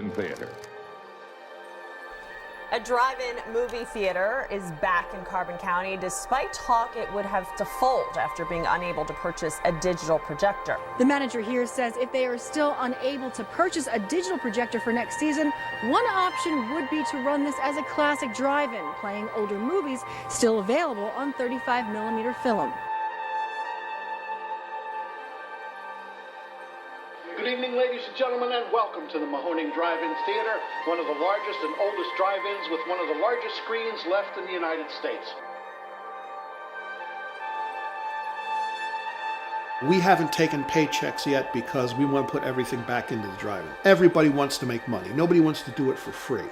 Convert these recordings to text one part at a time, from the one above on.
Drive-In Theater. A drive-in movie theater is back in Carbon County despite talk it would have to fold after being unable to purchase a digital projector. The manager here says if they are still unable to purchase a digital projector for next season, one option would be to run this as a classic drive-in, playing older movies still available on 35mm film. Good evening, ladies and gentlemen, and welcome to the Mahoning Drive-In Theater, one of the largest and oldest drive-ins with one of the largest screens left in the United States. We haven't taken paychecks yet because we want to put everything back into the drive-in. Everybody wants to make money. Nobody wants to do it for free.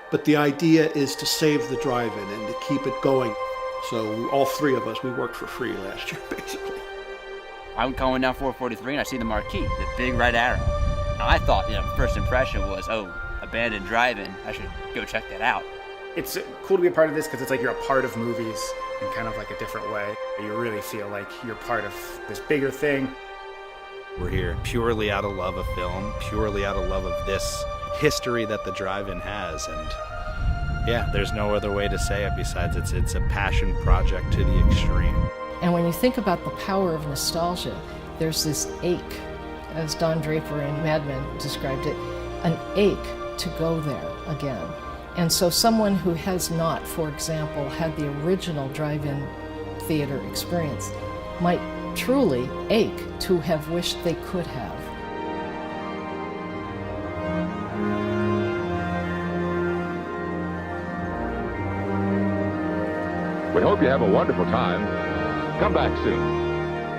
But the idea is to save the drive-in and to keep it going. So all three of us, we worked for free last year, basically. I'm going down 443 and I see the marquee, the big red arrow. Now I thought, first impression was, oh, abandoned drive-in. I should go check that out. It's cool to be a part of this because it's like you're a part of movies in kind of like a different way. You really feel like you're part of this bigger thing. We're here purely out of love of film, purely out of love of this history that the drive-in has. And yeah, there's no other way to say it besides it's a passion project to the extreme. And when you think about the power of nostalgia, there's this ache, as Don Draper in Mad Men described it, an ache to go there again. And so someone who has not, for example, had the original drive-in theater experience might truly ache to have wished they could have. We hope you have a wonderful time. Come back soon.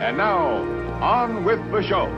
And now, on with the show.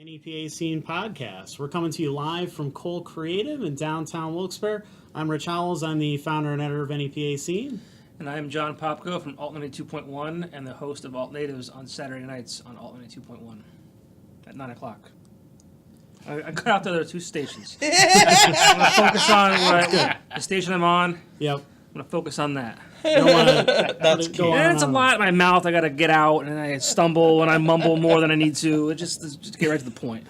NEPA Scene Podcast. We're coming to you live from Cole Creative in downtown Wilkes-Barre. I'm Rich Howells. I'm the founder and editor of NEPA Scene. And I'm John Popko from Alt 92.1 and the host of Alt Natives on Saturday nights on Alt 92.1 at 9 o'clock. I cut out the other two stations. I'm going to focus on the station I'm on. Yep. I'm going to focus on that. That's key. And it's a lot in my mouth. I got to get out, and I stumble, and I mumble more than I need to. Just get right to the point.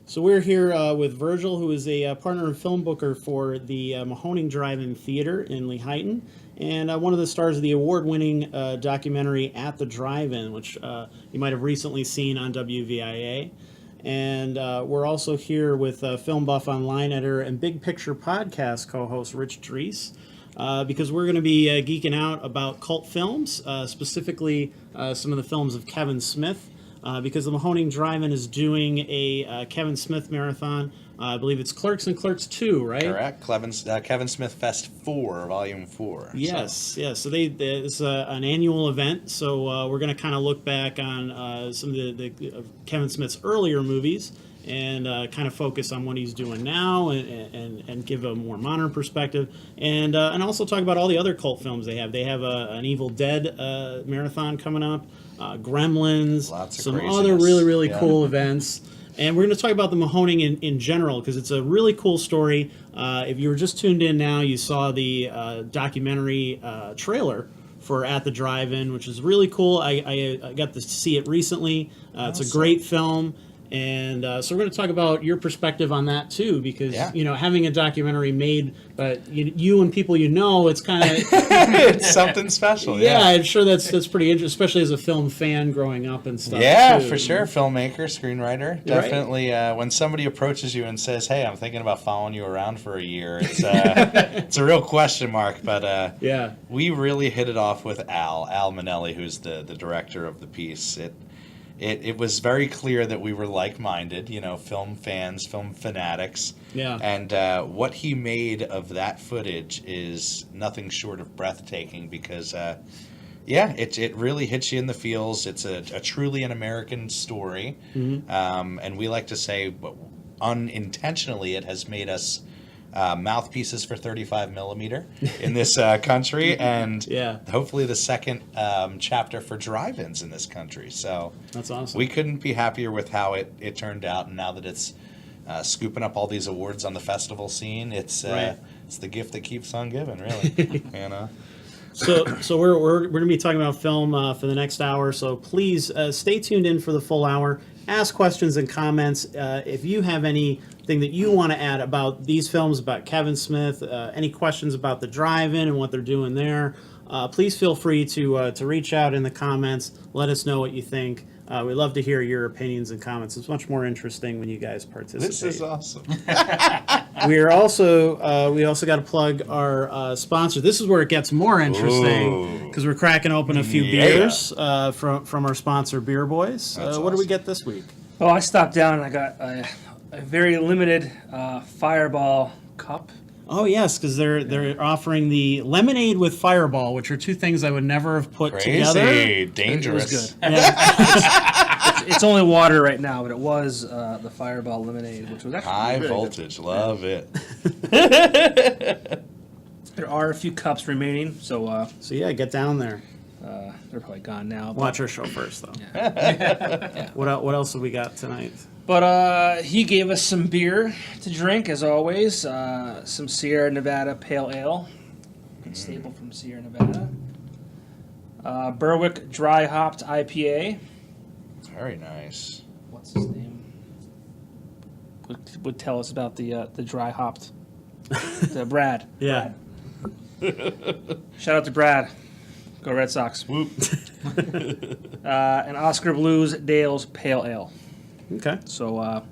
So we're here with Virgil, who is a partner and film booker for the Mahoning Drive-In Theater in Lehighton, and one of the stars of the award-winning documentary At the Drive-In, which you might have recently seen on WVIA. And we're also here with FilmBuffOnline editor and Big Picture Podcast co-host Rich Drees. Because we're going to be geeking out about cult films, specifically some of the films of Kevin Smith, because the Mahoning Drive-In is doing a Kevin Smith marathon. I believe it's Clerks and Clerks 2, right? Correct. Kevin Smith Fest 4, Volume 4. Yes, yes. So it's an annual event, so we're going to kind of look back on some of the Kevin Smith's earlier movies, and kind of focus on what he's doing now and give a more modern perspective. And also talk about all the other cult films they have. They have an Evil Dead marathon coming up, Gremlins, some other really, really cool events. And we're going to talk about the Mahoning in general because it's a really cool story. If you were just tuned in now, you saw the documentary trailer for At the Drive-In, which is really cool. I got to see it recently. It's a great film. And so we're going to talk about your perspective on that too, because having a documentary made, but you and people it's kind of it's something special. Yeah, I'm sure that's pretty interesting, especially as a film fan growing up and stuff. Yeah, too. for sure, filmmaker, screenwriter, definitely. Right. When somebody approaches you and says, "Hey, I'm thinking about following you around for a year," it's a real question mark. But we really hit it off with Al Manelli, who's the director of the piece. it was very clear that we were like-minded, film fans, film fanatics. Yeah. And what he made of that footage is nothing short of breathtaking because, it really hits you in the feels. It's a truly an American story. Mm-hmm. And we like to say, unintentionally, it has made us mouthpieces for 35 millimeter in this country, and hopefully the second chapter for drive-ins in this country. So that's awesome. We couldn't be happier with how it turned out, and now that it's scooping up all these awards on the festival scene, it's the gift that keeps on giving, really. So we're going to be talking about film for the next hour. So please stay tuned in for the full hour. Ask questions and comments. If you have anything that you want to add about these films, about Kevin Smith, any questions about the drive-in and what they're doing there, please feel free to reach out in the comments. Let us know what you think. We'd love to hear your opinions and comments. It's much more interesting when you guys participate. This is awesome. We also got to plug our sponsor. This is where it gets more interesting because we're cracking open a few beers from our sponsor, Beer Boys. What did we get this week? Oh, I stopped down and I got a very limited Fireball cup. Oh yes, because they're offering the lemonade with Fireball, which are two things I would never have put together. Dangerous. It was good. Yeah. It's only water right now, but it was the Fireball lemonade, which was actually high really voltage. Good. Love it. There are a few cups remaining, so get down there. They're probably gone now. Watch our show first, though. Yeah. What else have we got tonight? But he gave us some beer to drink, as always. Some Sierra Nevada Pale Ale. Good staple from Sierra Nevada. Berwick Dry Hopped IPA. Very nice. What's his name? Would tell us about the dry hopped. Brad. Yeah. Brad. Shout out to Brad. Go Red Sox. Whoop. And Oscar Blues Dale's Pale Ale. Okay. So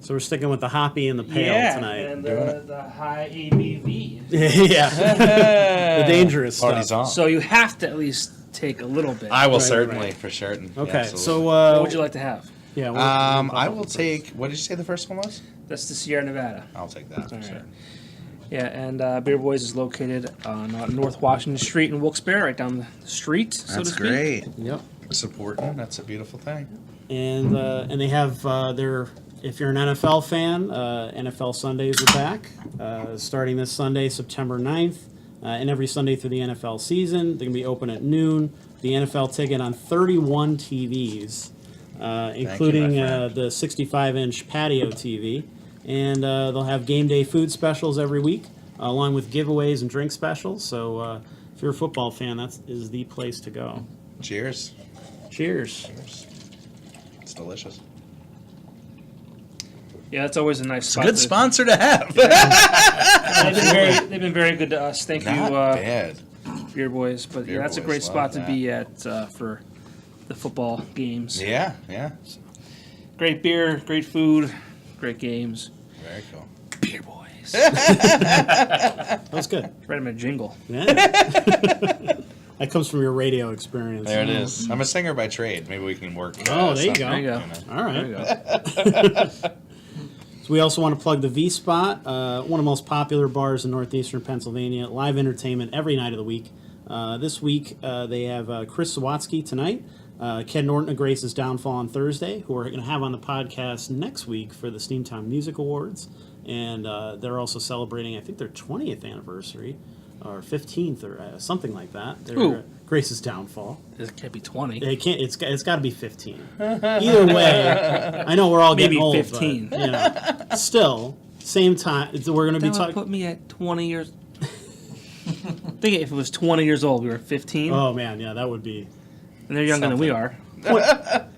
we're sticking with the hoppy and the pale tonight. And the high ABV. The dangerous Party's stuff. on. So you have to at least take a little bit. I will certainly, for certain. Okay, Absolutely. so what would you like to have? Yeah. I will take. What did you say the first one was? That's the Sierra Nevada. I'll take that for sure. Yeah, and Beer Boys is located on North Washington Street in Wilkes-Barre, right down the street, so to speak. That's great. Yep. Supporting. That's a beautiful thing. And they have if you're an NFL fan, NFL Sundays are back, starting this Sunday, September 9th, and every Sunday through the NFL season. They're going to be open at noon. The NFL ticket on 31 TVs, including the 65-inch patio TV. And they'll have game day food specials every week, along with giveaways and drink specials. So if you're a football fan, that is the place to go. Cheers. Cheers. It's delicious. Yeah, that's always a nice It's spot. a good sponsor to have. They've been very good to us. Thank Not you, bad. Beer Boys. But Beer that's a Boys, great spot love to be at for the football games. Yeah. Great beer, great food, great games. Very cool. Beer Boys. That was good. Write him a jingle. Yeah. That comes from your radio experience. There it is. I'm a singer by trade. Maybe we can work. Oh, there you go. There you go. All right. There you go. So we also want to plug the V-Spot, one of the most popular bars in northeastern Pennsylvania. Live entertainment every night of the week. This week they have Chris Sawatsky tonight, Ken Norton of Grace's Downfall on Thursday, who we're going to have on the podcast next week for the Steamtown Music Awards. And they're also celebrating, I think, their 20th anniversary, or 15th, or something like that. They're Grace's Downfall. It can't be 20. It can't. It's got to be 15. Either way, I know we're all getting old. Maybe 15. But, still, same time. We're going to be talking. Put me at 20 years. Think if it was 20 years old, we were 15. Oh man, yeah, that would be. And they're younger than we are.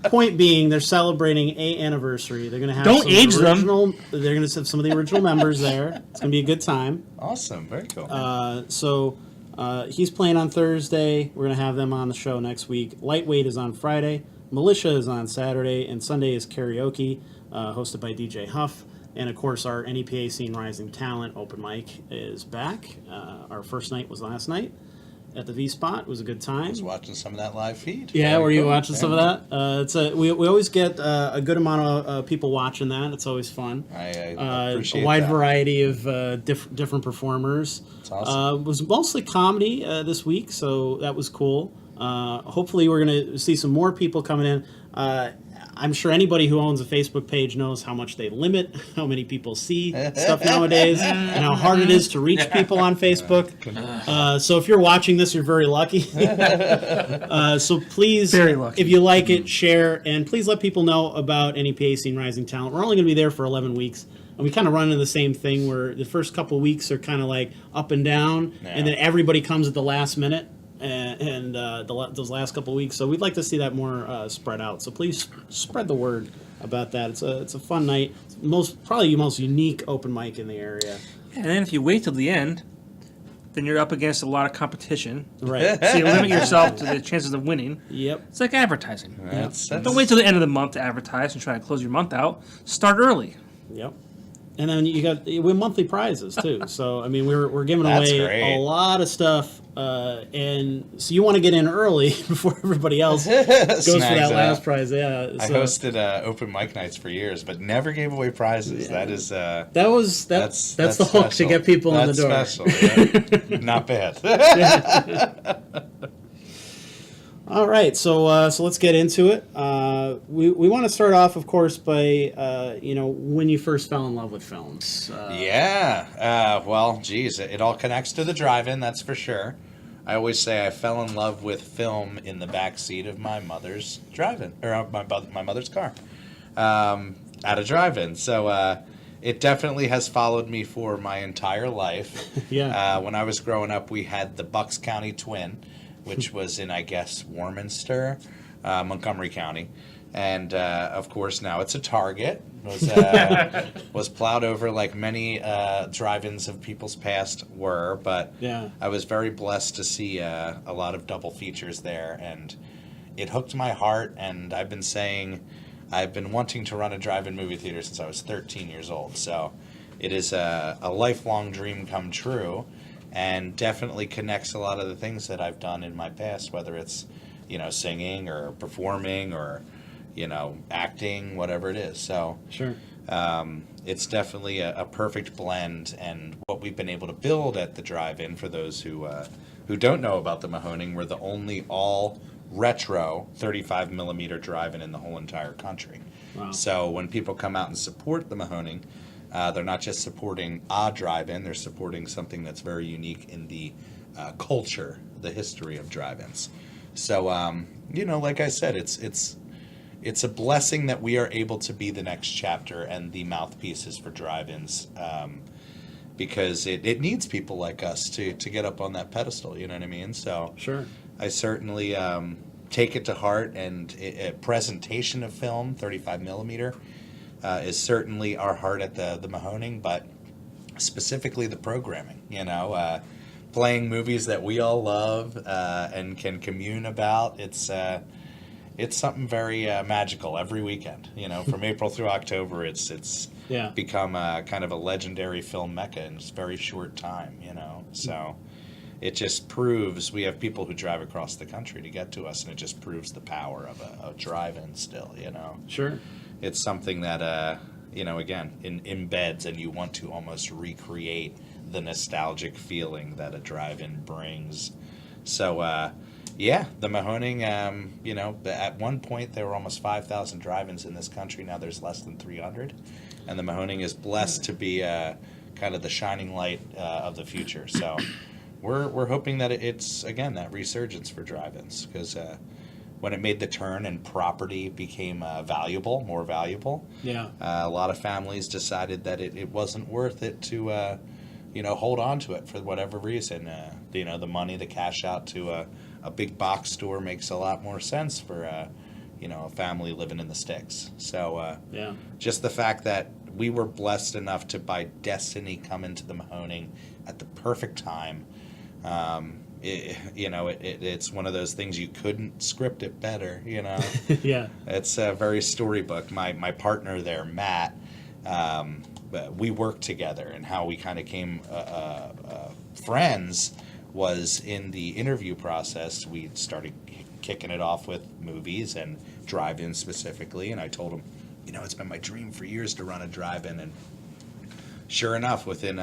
Point being, they're celebrating a anniversary. They're going to have Don't some age them. They're going to have some of the original members there. It's going to be a good time. Awesome. Very cool. So he's playing on Thursday. We're going to have them on the show next week. Lightweight is on Friday. Militia is on Saturday. And Sunday is karaoke, hosted by DJ Huff. And, of course, our NEPA Scene Rising Talent open mic is back. Our first night was last night. at the V-Spot. It was a good time. I was watching some of that live feed. Yeah, Very were you cool. watching some of that? We always get a good amount of people watching that. It's always fun. I appreciate a wide that. variety of different performers. That's awesome. It was mostly comedy this week, so that was cool. Hopefully we're going to see some more people coming in. I'm sure anybody who owns a Facebook page knows how much they limit how many people see stuff nowadays and how hard it is to reach people on Facebook. So if you're watching this, you're very lucky. So please, Very lucky. if you like it, share, and please let people know about NEPA Scene Rising Talent. We're only going to be there for 11 weeks. And we kind of run into the same thing where the first couple of weeks are kind of like up and down, and then everybody comes at the last minute. And those last couple of weeks, so we'd like to see that more spread out. So please spread the word about that. It's a fun night. Probably the most unique open mic in the area. And then if you wait till the end, then you're up against a lot of competition. Right. So you limit yourself to the chances of winning. Yep. It's like advertising. That's- Don't wait till the end of the month to advertise and try to close your month out. Start early. Yep. And then we win monthly prizes too. So I mean, we're giving That's away great. a lot of stuff, and so you want to get in early before everybody else goes for Snags that it last up. prize. Yeah. I So hosted open mic nights for years, but never gave away prizes. That is that's the hook to special. get people in the door. That's special. Yeah. Not bad. All right, so let's get into it. We want to start off, of course, by when you first fell in love with films. Well, geez, it all connects to the drive-in, that's for sure. I always say I fell in love with film in the back seat of my mother's drive-in, or my mother's car, at a drive-in. So it definitely has followed me for my entire life. Yeah. When I was growing up, we had the Bucks County Twin, which was in, I guess, Warminster, Montgomery County. And, of course, now it's a Target. Was plowed over like many drive-ins of people's past were. But Yeah. I was very blessed to see a lot of double features there. And it hooked my heart. And I've been wanting to run a drive-in movie theater since I was 13 years old. So it is a lifelong dream come true. And definitely connects a lot of the things that I've done in my past, whether it's, singing or performing or, acting, whatever it is. So Sure. it's definitely a perfect blend. And what we've been able to build at the drive-in, for those who don't know about the Mahoning, we're the only all retro 35 millimeter drive-in in the whole entire country. Wow. So when people come out and support the Mahoning, they're not just supporting a drive-in, they're supporting something that's very unique in the culture, the history of drive-ins. So, like I said, it's a blessing that we are able to be the next chapter and the mouthpieces for drive-ins, because it needs people like us to get up on that pedestal, you know what I mean? So Sure. I certainly take it to heart, and a presentation of film, 35 millimeter, is certainly our heart at the Mahoning, but specifically the programming, playing movies that we all love and can commune about. It's something very magical every weekend. From April through October, it's become kind of a legendary film mecca in a very short time. So it just proves we have people who drive across the country to get to us, and it just proves the power of a drive-in still. Sure. It's something that, again, embeds, and you want to almost recreate the nostalgic feeling that a drive-in brings. So, the Mahoning, at one point there were almost 5,000 drive-ins in this country. Now there's less than 300. And the Mahoning is blessed to be kind of the shining light of the future. So we're hoping that it's, again, that resurgence for drive-ins, because when it made the turn and property became more valuable. Yeah. A lot of families decided that it wasn't worth it to, hold on to it for whatever reason. The money, the cash out to a big box store makes a lot more sense for, a family living in the sticks. So just the fact that we were blessed enough to, by destiny, come into the Mahoning at the perfect time. It's one of those things you couldn't script it better, Yeah. It's very storybook. My partner there, Matt, we worked together, and how we kind of came friends was in the interview process, we started kicking it off with movies and drive-ins specifically, and I told him, it's been my dream for years to run a drive-in, and sure enough, within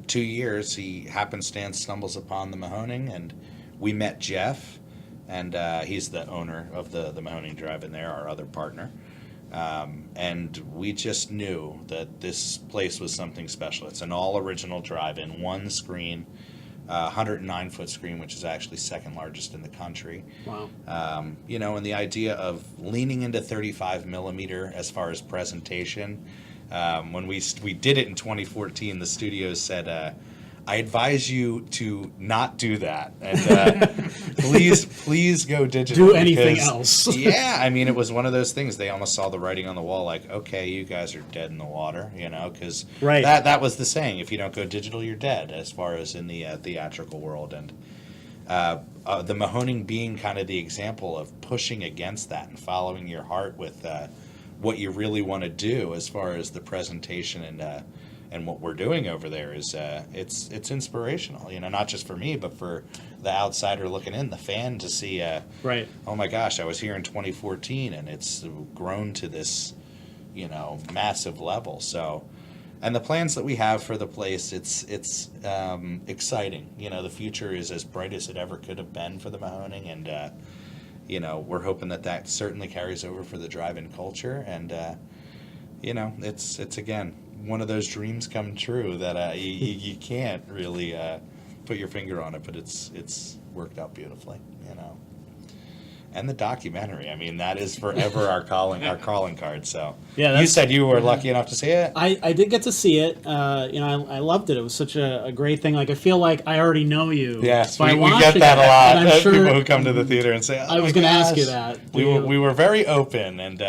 2 years, he happenstance stumbles upon the Mahoning, and we met Jeff, and he's the owner of the Mahoning Drive-In there, our other partner. And we just knew that this place was something special. It's an all-original drive-in, one screen, 109-foot screen, which is actually second largest in the country. Wow. And the idea of leaning into 35 millimeter as far as presentation. When we did it in 2014, the studios said, I advise you to not do that, and please go digital. Do anything else. Yeah, I mean, it was one of those things. They almost saw the writing on the wall, like, okay, you guys are dead in the water, because that was the saying. If you don't go digital, you're dead, as far as in the theatrical world. And the Mahoning being kind of the example of pushing against that and following your heart with what you really want to do as far as the presentation and what we're doing over there is it's inspirational, not just for me, but for the outsider looking in, the fan, to see, oh my gosh, I was here in 2014 and it's grown to this, massive level. So, and the plans that we have for the place, it's exciting. The future is as bright as it ever could have been for the Mahoning, and we're hoping that certainly carries over for the drive-in culture, and it's again one of those dreams come true that you can't really put your finger on it, but it's worked out beautifully, And the documentary, I mean, that is forever our calling card. So yeah, you said you were lucky enough to see it. I did get to see it. I loved it. It was such a great thing. Like, I feel like I already know you. Yes, we get that a lot. And I'm sure people who come to the theater and say, I was going to ask you that. We were very open, and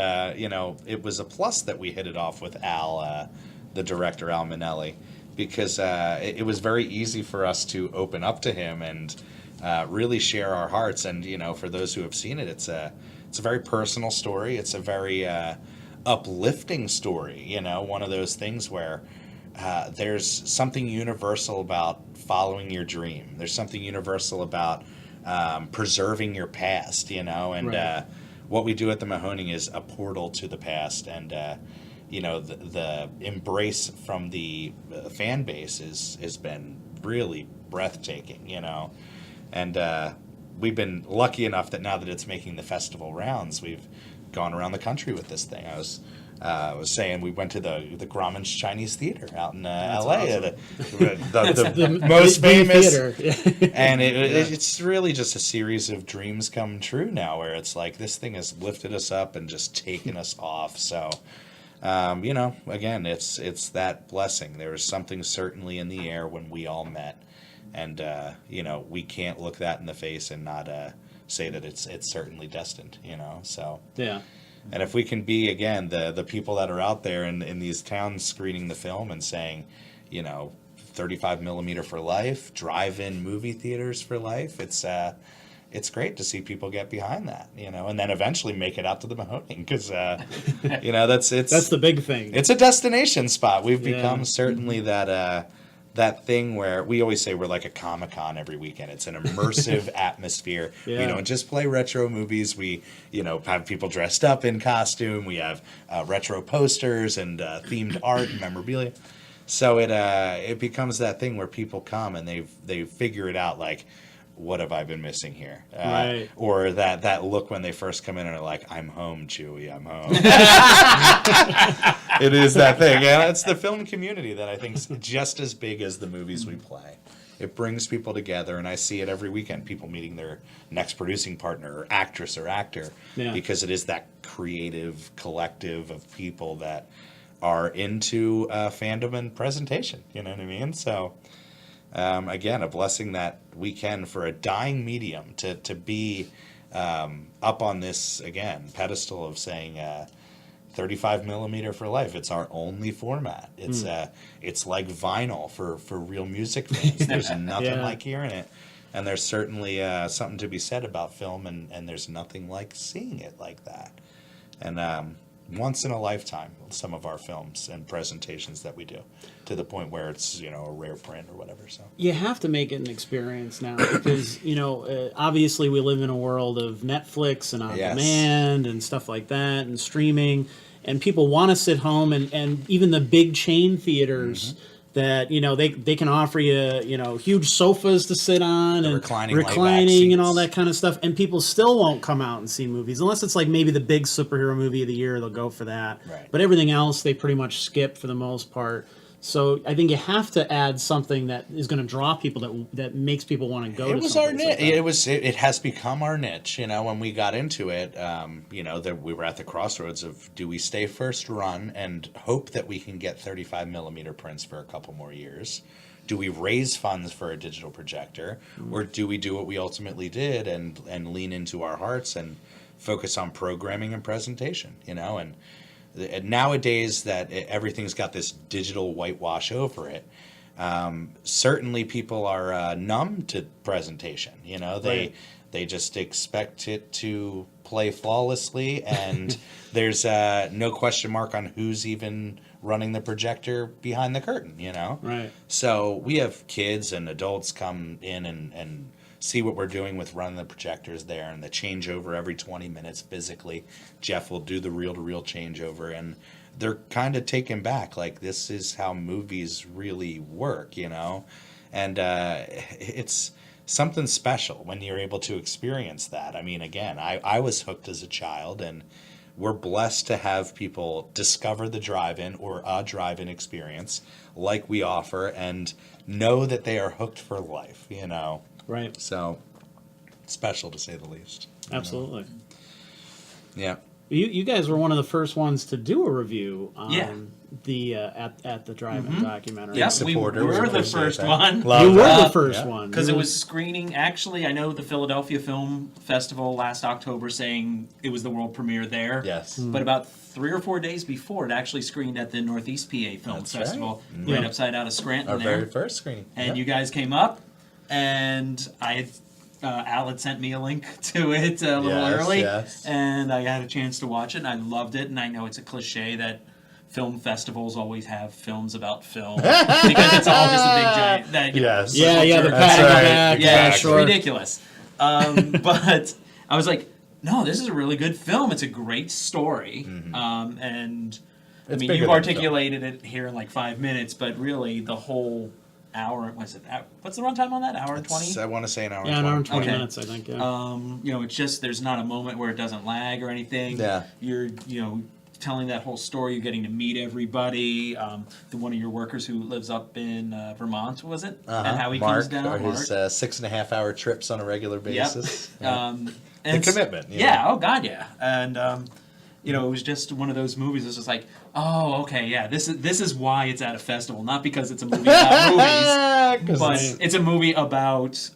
it was a plus that we hit it off with Al, the director, Al Minnelli, because it was very easy for us to open up to him and really share our hearts. And for those who have seen it, it's a very personal story. It's a very uplifting story. One of those things where there's something universal about following your dream. There's something universal about preserving your past. And what we do at the Mahoning is a portal to the past, and the embrace from the fan base has been really breathtaking, and we've been lucky enough that now that it's making the festival rounds, we've gone around the country with this thing. I was saying we went to the Gremlins Chinese Theater out in L.A. Awesome. the most famous theater. And it's really just a series of dreams come true now, where it's like this thing has lifted us up and just taken us off. So again, it's that blessing. There was something certainly in the air when we all met, and we can't look that in the face and not say that it's certainly destined. So yeah. And if we can be, again, the people that are out there in these towns screening the film and saying, 35 millimeter for life, drive-in movie theaters for life, it's great to see people get behind that, and then eventually make it out to the Mahoning, because, that's the big thing. It's a destination spot. We've become certainly that thing where we always say we're like a Comic-Con every weekend. It's an immersive atmosphere. Yeah. We don't just play retro movies. We, have people dressed up in costume. We have retro posters and themed art and memorabilia. So it becomes that thing where people come and they figure it out, like, what have I been missing here? Right. Or that look when they first come in and are like, I'm home, Chewie, I'm home. It is that thing. And it's the film community that I think is just as big as the movies we play. It brings people together, and I see it every weekend, people meeting their next producing partner or actress or actor, because it is that creative collective of people that are into fandom and presentation. You know what I mean? So... again, a blessing that we can, for a dying medium, to be up on this, again, pedestal of saying 35 millimeter for life. It's our only format. It's like vinyl for real music fans. There's nothing like hearing it. And there's certainly something to be said about film, and there's nothing like seeing it like that. And once in a lifetime, some of our films and presentations that we do, to the point where it's, you know, a rare print or whatever. So you have to make it an experience now because, you know, obviously we live in a world of Netflix and on demand and stuff like that and streaming, and people want to sit home, and even the big chain theaters that, you know, they can offer you, you know, huge sofas to sit on and reclining and all that kind of stuff, and people still won't come out and see movies unless it's like maybe the big superhero movie of the year. They'll go for that, but everything else they pretty much skip for the most part. So I think you have to add something that is going to draw people, that makes people want to go. It was our niche. It has become our niche. You know, when we got into it, you know, that we were at the crossroads of, do we stay first run and hope that we can get 35 millimeter prints for a couple more years? Do we raise funds for a digital projector, or do we do what we ultimately did and lean into our hearts and focus on programming and presentation? You know, and nowadays that everything's got this digital whitewash over it, certainly people are numb to presentation. You know, they just expect it to play flawlessly, and there's no question mark on who's even running the projector behind the curtain, you know? Right. So we have kids and adults come in and see what we're doing with running the projectors there, and the changeover every 20 minutes physically. Jeff will do the reel-to-reel changeover, and they're kind of taken back. Like, this is how movies really work, you know? And it's something special when you're able to experience that. I mean, again, I was hooked as a child, and we're blessed to have people discover the drive-in or a drive-in experience like we offer and know that they are hooked for life, you know? Right. So, special to say the least. Absolutely. Yeah. You guys were one of the first ones to do a review on the at the drive-in documentary. Yeah, we were the first one. You were the first one. Because it was screening, actually, I know the Philadelphia Film Festival last October saying it was the world premiere there. Yes. But about 3 or 4 days before, it actually screened at the Northeast PA Film Festival, right upside out of Scranton. Our very first screening. And you guys came up, and I had Al had sent me a link to it a little early, and I had a chance to watch it, and I loved it. And I know it's a cliche that film festivals always have films about film because it's all just a big giant. That, the patting on the back. Yeah, it's ridiculous. But I was like, no, this is a really good film. It's a great story, and I mean, you've articulated it here in like 5 minutes, but really the whole hour. What's the runtime on that? Hour and 20? I want to say an hour. Yeah, an hour and 20 minutes, I think. Yeah. You know, it's just there's not a moment where it doesn't lag or anything. Yeah. You're telling that whole story. You're getting to meet everybody. One of your workers who lives up in Vermont, was it? And how he comes down. Or his 6.5 hour trips on a regular basis. Yep. The commitment. Yeah. Oh God, yeah. And you know, it was just one of those movies. It's just like, oh, okay, yeah. This is why it's at a festival, not because it's a movie about movies, but it's a movie about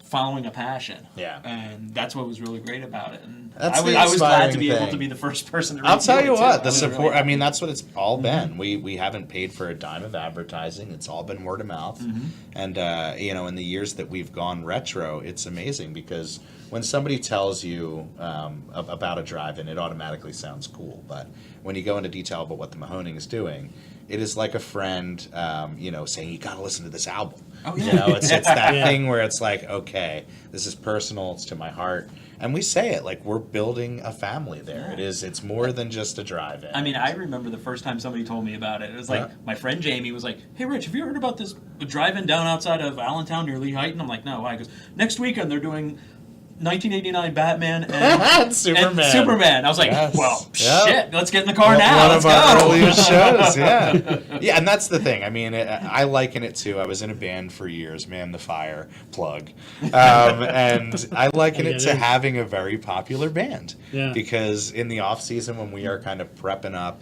following a passion. Yeah. And that's what was really great about it. And That's I was glad to be thing. able to be the first person to. I'll tell you what, the support. Really I mean, that's what it's all been. We haven't paid for a dime of advertising. It's all been word of mouth. And you know, in the years that we've gone retro, it's amazing because when somebody tells you about a drive-in, it automatically sounds cool. But when you go into detail about what the Mahoning is doing, it is like a friend, you know, saying, you got to listen to this album. Oh, yeah. You know, it's that thing where it's like, okay, this is personal, it's to my heart. And we say it like we're building a family there. Yeah. It's more than just a drive-in. I mean, I remember the first time somebody told me about it. It was like my friend Jamie was like, "Hey, Rich, have you heard about this drive-in down outside of Allentown near Lehighton?" I'm like, "No." Why? He goes, "Next weekend they're doing 1989 Batman and Superman." I was like, well, shit, let's get in the car now. Let's go. One of our earliest shows, yeah, and that's the thing. I mean, I liken it to, I was in a band for years, Man the Fire, plug, and I liken it to having a very popular band, because in the off season when we are kind of prepping up,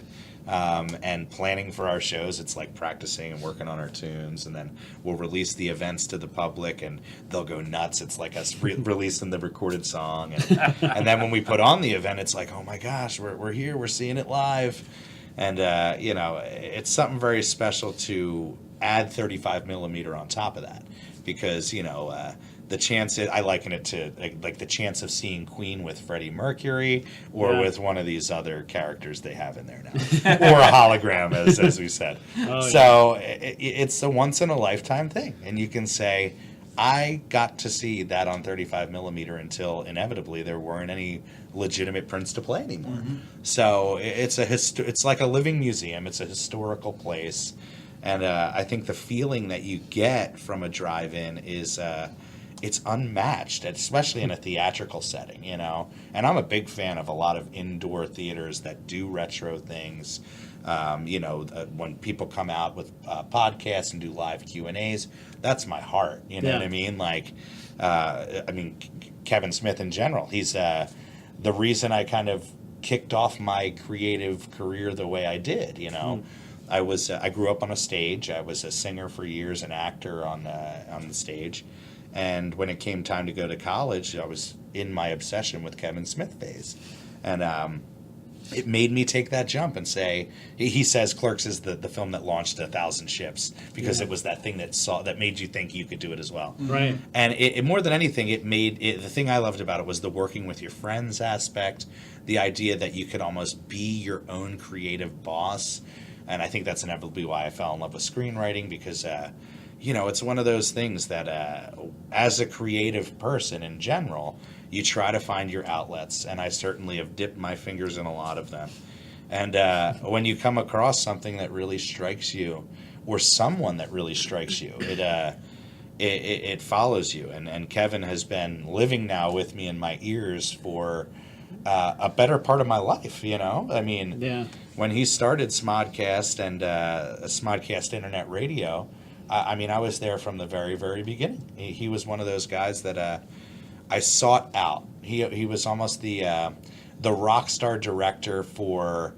and planning for our shows, it's like practicing and working on our tunes, and then we'll release the events to the public and they'll go nuts. It's like us releasing the recorded song, and then when we put on the event, it's like, oh my gosh, we're here, we're seeing it live. And you know, it's something very special to add 35 millimeter on top of that, because you know, the chance, I liken it to like the chance of seeing Queen with Freddie Mercury or with one of these other characters they have in there now. Or a hologram, as we said. So it's a once-in-a-lifetime thing. And you can say, I got to see that on 35 millimeter until inevitably there weren't any legitimate prints to play anymore. So it's like a living museum. It's a historical place. And I think the feeling that you get from a drive-in is it's unmatched, especially in a theatrical setting, you know. And I'm a big fan of a lot of indoor theaters that do retro things. When people come out with podcasts and do live Q&As, that's my heart. You know what I mean? Like, Kevin Smith in general, he's the reason I kind of kicked off my creative career the way I did, you know. I grew up on a stage. I was a singer for years, an actor on the stage. And when it came time to go to college, I was in my obsession with Kevin Smith phase. And it made me take that jump and say, he says Clerks is the film that launched 1,000 ships because it was that thing that made you think you could do it as well. Right. And it more than anything, the thing I loved about it was the working with your friends aspect, the idea that you could almost be your own creative boss. And I think that's inevitably why I fell in love with screenwriting, because it's one of those things that as a creative person in general, you try to find your outlets, and I certainly have dipped my fingers in a lot of them. And when you come across something that really strikes you, or someone that really strikes you, it follows you. And Kevin has been living now with me in my ears for a better part of my life, you know? I mean, when he started Smodcast and Smodcast Internet Radio, I was there from the very, very beginning. He was one of those guys that I sought out. He was almost the rock star director for,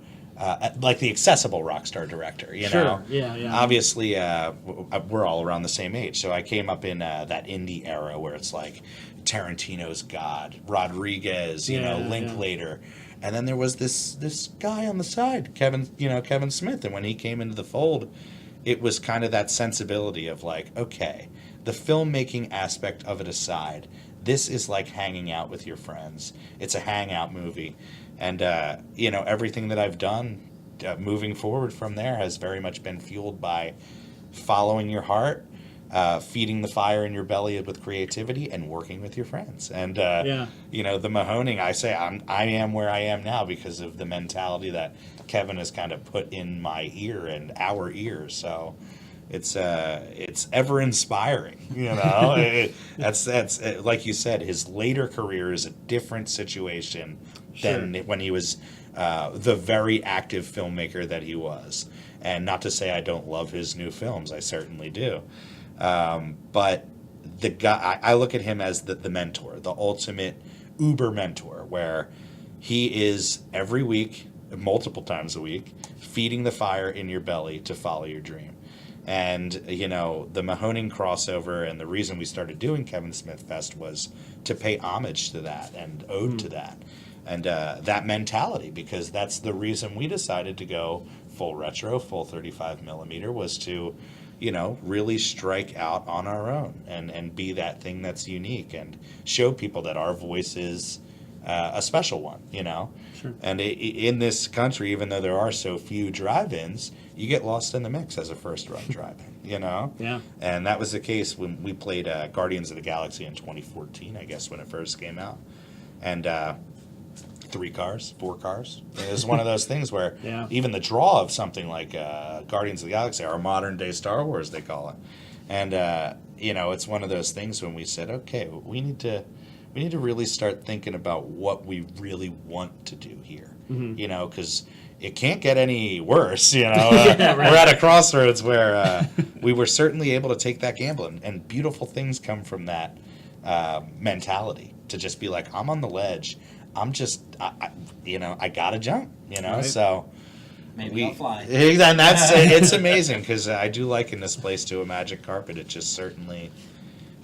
like the accessible rock star director, you know? Yeah. Obviously, we're all around the same age, so I came up in that indie era where it's like Tarantino's God, Rodriguez, Linklater. And then there was this guy on the side, Kevin Smith. And when he came into the fold, it was kind of that sensibility of like, okay, the filmmaking aspect of it aside, this is like hanging out with your friends. It's a hangout movie. And, everything that I've done moving forward from there has very much been fueled by following your heart, feeding the fire in your belly with creativity, and working with your friends. And, the Mahoning, I say I am where I am now because of the mentality that Kevin has kind of put in my ear and our ears. So it's ever inspiring, that's like you said, his later career is a different situation than when he was the very active filmmaker that he was. And not to say I don't love his new films, I certainly do. But the guy, I look at him as the mentor, the ultimate uber mentor, where he is every week, multiple times a week, feeding the fire in your belly to follow your dream. And, the Mahoning crossover and the reason we started doing Kevin Smith Fest was to pay homage to that and ode to that. And that mentality, because that's the reason we decided to go full retro, full 35 millimeter, was to, really strike out on our own and be that thing that's unique and show people that our voice is a special one, Sure. And in this country, even though there are so few drive-ins, you get lost in the mix as a first-run drive-in, Yeah. And that was the case when we played Guardians of the Galaxy in 2014, I guess, when it first came out. And 4 cars. It was one of those things where even the draw of something like Guardians of the Galaxy, our modern-day Star Wars, they call it. And, it's one of those things when we said, okay, we need to really start thinking about what we really want to do here, because it can't get any worse, We're at a crossroads where we were certainly able to take that gamble, and beautiful things come from that mentality to just be like, I'm on the ledge. I'm just, I gotta jump, Right. So maybe I'll fly. And that's it's amazing because I do liken this place to a magic carpet. It just certainly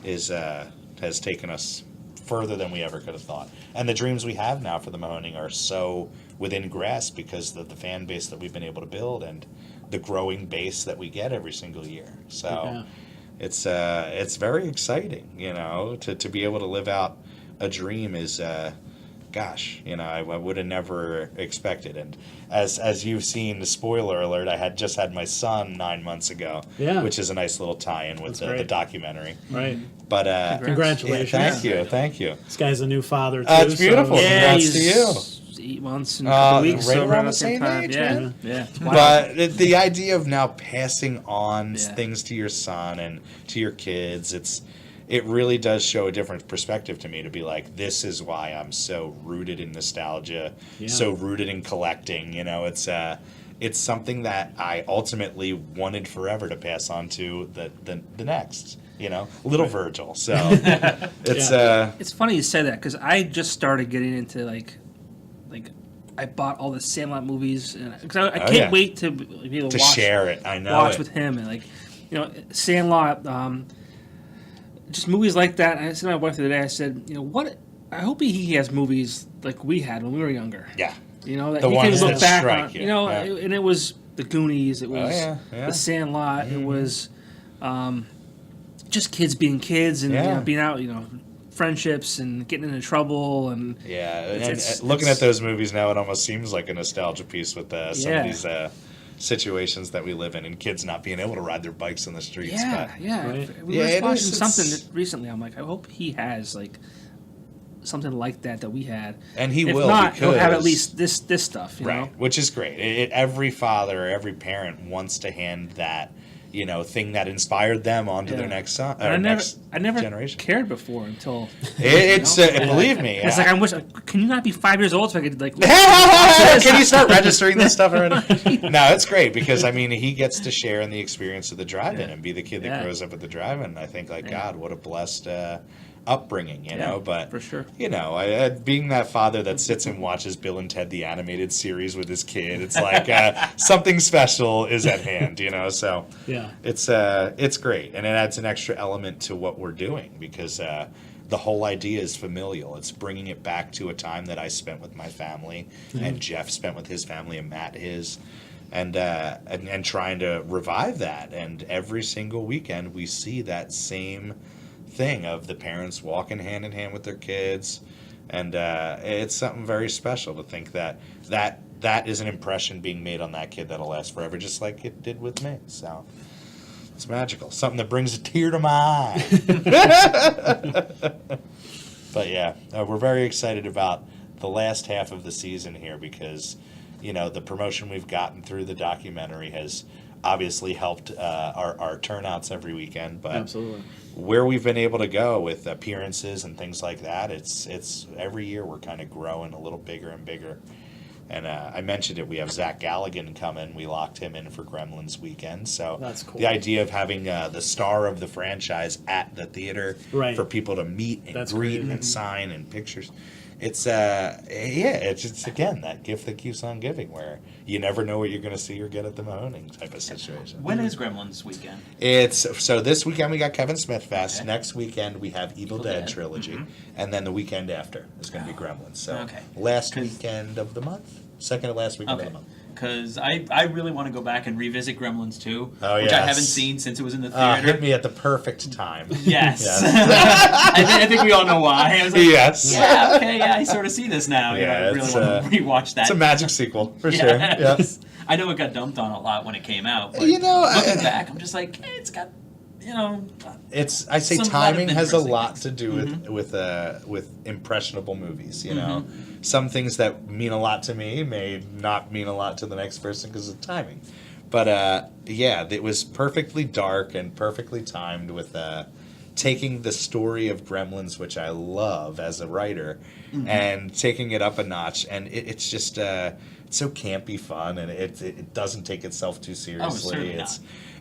has taken us further than we ever could have thought. And the dreams we have now for the Mahoning are so within grasp because of the fan base that we've been able to build and the growing base that we get every single year. So it's very exciting, you know, to be able to live out a dream is, gosh, you know, I would have never expected. And as you've seen, the spoiler alert, I had just had my son 9 months ago, which is a nice little tie-in with the documentary. Right. But congratulations. Yeah, thank you. This guy's a new father too. It's beautiful. So, Congrats to you. 8 months and a couple weeks, right so around the same time. age, Yeah, man. yeah. But the idea of now passing on things to your son and to your kids, it really does show a different perspective to me to be like, this is why I'm so rooted in nostalgia, so rooted in collecting. You know, it's something that I ultimately wanted forever to pass on to the next. You know, little Virgil. So it's funny you say that because I just started getting into like I bought all the Sandlot movies and because I can't wait to be able to watch, share it. I know watch with him and Sandlot, just movies like that. And I said to my wife the other day, I said, what? I hope he has movies like we had when we were younger. Yeah, you know that the he ones can look that back on. strike you. You know, and it was the Goonies. It was the Sandlot. It was just kids being kids and being out. Friendships and getting into trouble and looking at those movies now, it almost seems like a nostalgia piece with some of these situations that we live in and kids not being able to ride their bikes in the streets. We were watching something recently. I'm like, I hope he has like something like that we had, and he if will. Not, because, he'll have at least this stuff, you know? Which is great. Every father or every parent wants to hand that. Thing that inspired them onto their next son. I never generation. cared before until believe me. It's like I wish. Can you not be 5 years old so I could like? Can you start registering this stuff already? No, it's great because he gets to share in the experience of the drive-in and be the kid that grows up at the drive-in. I think God, what a blessed upbringing, you know. But for sure, being that father that sits and watches Bill and Ted the animated series with his kid, it's like something special is at hand, So it's great, and it adds an extra element to what we're doing because the whole idea is familial. It's bringing it back to a time that I spent with my family, and Jeff spent with his family, and Matt his. And trying to revive that, and every single weekend we see that same thing of the parents walking hand in hand with their kids, and it's something very special to think that is an impression being made on that kid that'll last forever, just like it did with me. So it's magical, something that brings a tear to my eye. But we're very excited about the last half of the season here because the promotion we've gotten through the documentary has obviously helped our turnouts every weekend, but absolutely. Where we've been able to go with appearances and things like that, it's every year we're kind of growing a little bigger and bigger. And I mentioned it, we have Zach Galligan coming. We locked him in for Gremlins weekend. So that's cool. The idea of having the star of the franchise at the theater for people to meet and greet and sign and pictures. It's it's again that gift that keeps on giving, where you never know what you're going to see or get at the Mahoning type of situation. When is Gremlins weekend? So this weekend we got Kevin Smith Fest. Okay. Next weekend we have Evil Dead trilogy, and then the weekend after is going to be Gremlins. So last weekend of the month, second to last weekend of the month. Because I really want to go back and revisit Gremlins 2, which yes. I haven't seen since it was in the theater. Hit me at the perfect time. Yes. I think we all know why. I was like, yes. Yeah, okay, I sort of see this now. Yeah, I really want to rewatch that. It's a magic sequel, for sure. Yes. I know it got dumped on a lot when it came out, but looking back, I'm just like, it's got, It's. I say timing has a lot to do with impressionable movies. Some things that mean a lot to me may not mean a lot to the next person because of timing. But it was perfectly dark and perfectly timed with taking the story of Gremlins, which I love as a writer, and taking it up a notch. And it's just it's so campy fun, and it doesn't take itself too seriously.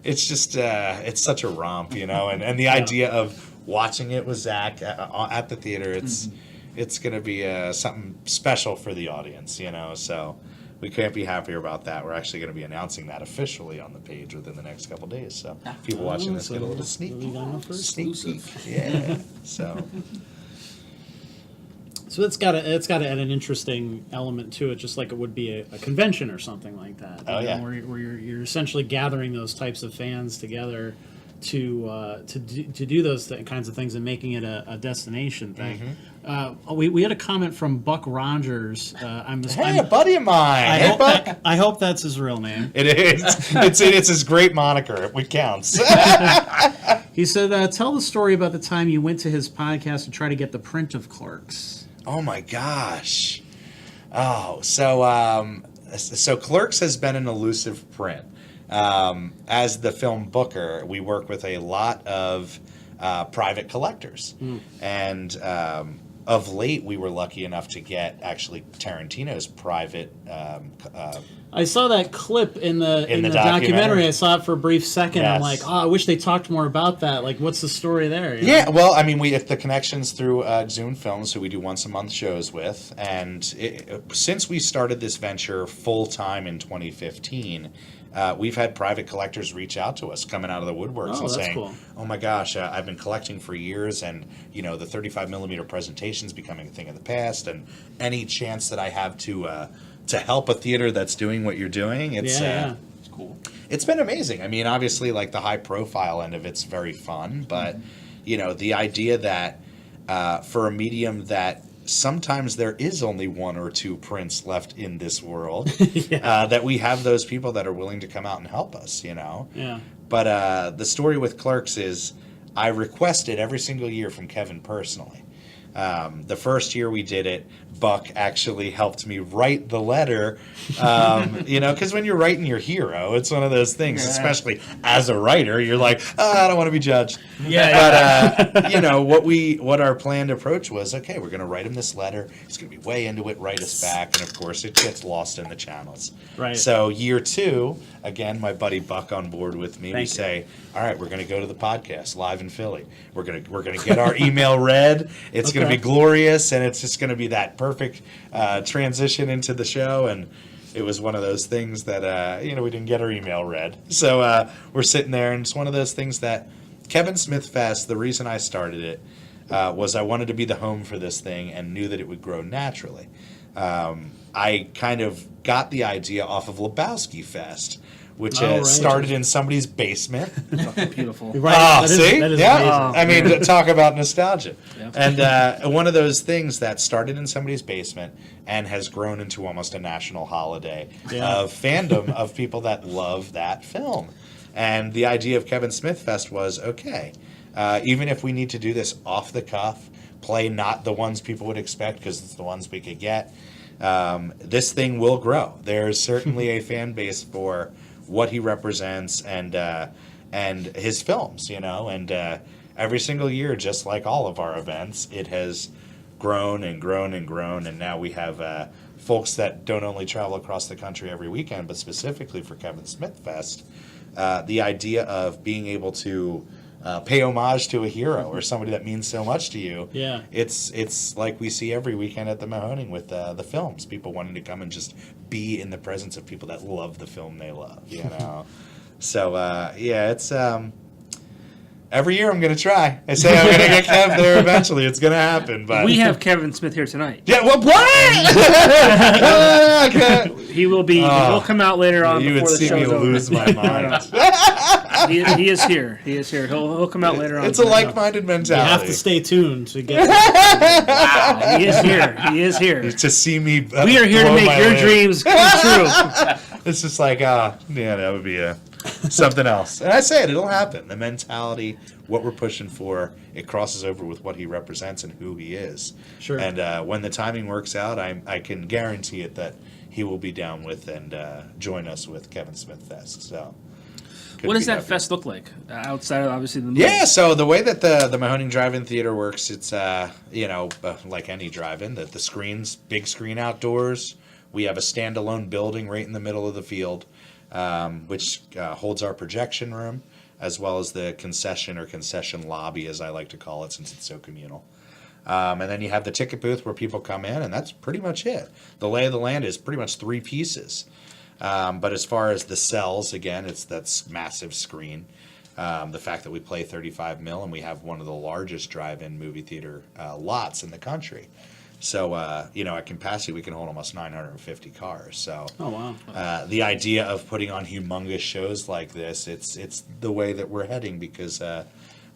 It's just it's such a romp, and the idea of watching it with Zach at the theater, it's going to be something special for the audience, so we can't be happier about that. We're actually going to be announcing that officially on the page within the next couple of days, so people watching this get a little sneak peek. Yeah. So it's got to add an interesting element to it, just like it would be a convention or something like that. Where you're essentially gathering those types of fans together to do those kinds of things and making it a destination thing. We had a comment from Buck Rogers. A buddy of mine. Buck. I hope that's his real name. It is. It's his great moniker. It counts. He said, "Tell the story about the time you went to his podcast to try to get the print of Clerks." Oh my gosh. Oh, so Clerks has been an elusive print. As the film booker, we work with a lot of private collectors. And of late, we were lucky enough to get actually Tarantino's private. I saw that clip in the documentary. I saw it for a brief second. Yes. I'm like, oh, I wish they talked more about that. Like, what's the story there? You Yeah, know? well, I mean, we have the connections through Zune Films, who we do once a month shows with, and since we started this venture full time in 2015. We've had private collectors reach out to us coming out of the woodworks and saying, cool. oh my gosh, I've been collecting for years, and the 35 millimeter presentation is becoming a thing of the past, and any chance that I have to help a theater that's doing what you're doing, it's cool. It's been amazing. I mean, obviously, like the high profile end of it's very fun, but the idea that for a medium that sometimes there is only one or two prints left in this world, that we have those people that are willing to come out and help us, Yeah. But the story with Clerks is I requested every single year from Kevin personally. The first year we did it, Buck actually helped me write the letter, because when you're writing your hero, it's one of those things, especially as a writer, you're like, I don't want to be judged. But, what our planned approach was, okay, we're going to write him this letter. He's going to be way into it, write us back. And, of course, it gets lost in the channels. Right. So year 2, again, my buddy Buck on board with me. We say, all right, we're going to go to the podcast live in Philly. We're going to get our email read. It's going to be glorious, and it's just going to be that perfect transition into the show. And it was one of those things that we didn't get our email read, so we're sitting there, and it's one of those things that Kevin Smith Fest. The reason I started it was I wanted to be the home for this thing and knew that it would grow naturally. I kind of got the idea off of Lebowski Fest, which started in somebody's basement. Beautiful. Right. See? That is yeah. amazing. I mean, talk about nostalgia. Yeah. And one of those things that started in somebody's basement and has grown into almost a national holiday of fandom of people that love that film. And the idea of Kevin Smith Fest was, okay, even if we need to do this off the cuff, play not the ones people would expect because it's the ones we could get, this thing will grow. There's certainly a fan base for what he represents and his films, and every single year, just like all of our events, it has grown and grown and grown, and now we have folks that don't only travel across the country every weekend, but specifically for Kevin Smith Fest, the idea of being able to pay homage to a hero or somebody that means so much to you. Yeah. It's like we see every weekend at the Mahoning with the films, people wanting to come and just be in the presence of people that love the film they love, So, it's every year I'm going to try. I say I'm going to get Kev there eventually. It's going to happen. But we have Kevin Smith here tonight. Yeah, well, what? He will be. He'll come out later on. You before would the see me show's lose over. my mind. He is here. He is here. He'll come out later on. It's a like-minded mentality. You have to stay tuned to get. Wow, he is here. He is here To see me. We are here to make your dreams come true. It's just like, that would be something else. And I say it'll happen. The mentality, what we're pushing for, it crosses over with what he represents and who he is. Sure. And when the timing works out, I can guarantee it that he will be down with and join us with Kevin Smith Fest. So. What does that fest look like outside of obviously the movie? Yeah, so the way that the Mahoning Drive-In Theater works, it's like any drive-in, the screens, big screen outdoors. We have a standalone building right in the middle of the field, which holds our projection room, as well as the concession lobby, as I like to call it, since it's so communal. And then you have the ticket booth where people come in, and that's pretty much it. The lay of the land is pretty much 3 pieces. But as far as the cells, again, that's massive screen. The fact that we play 35 mil and we have one of the largest drive-in movie theater lots in the country. So, you know, at capacity, we can hold almost 950 cars. So, Oh, wow. the idea of putting on humongous shows like this, it's the way that we're heading, because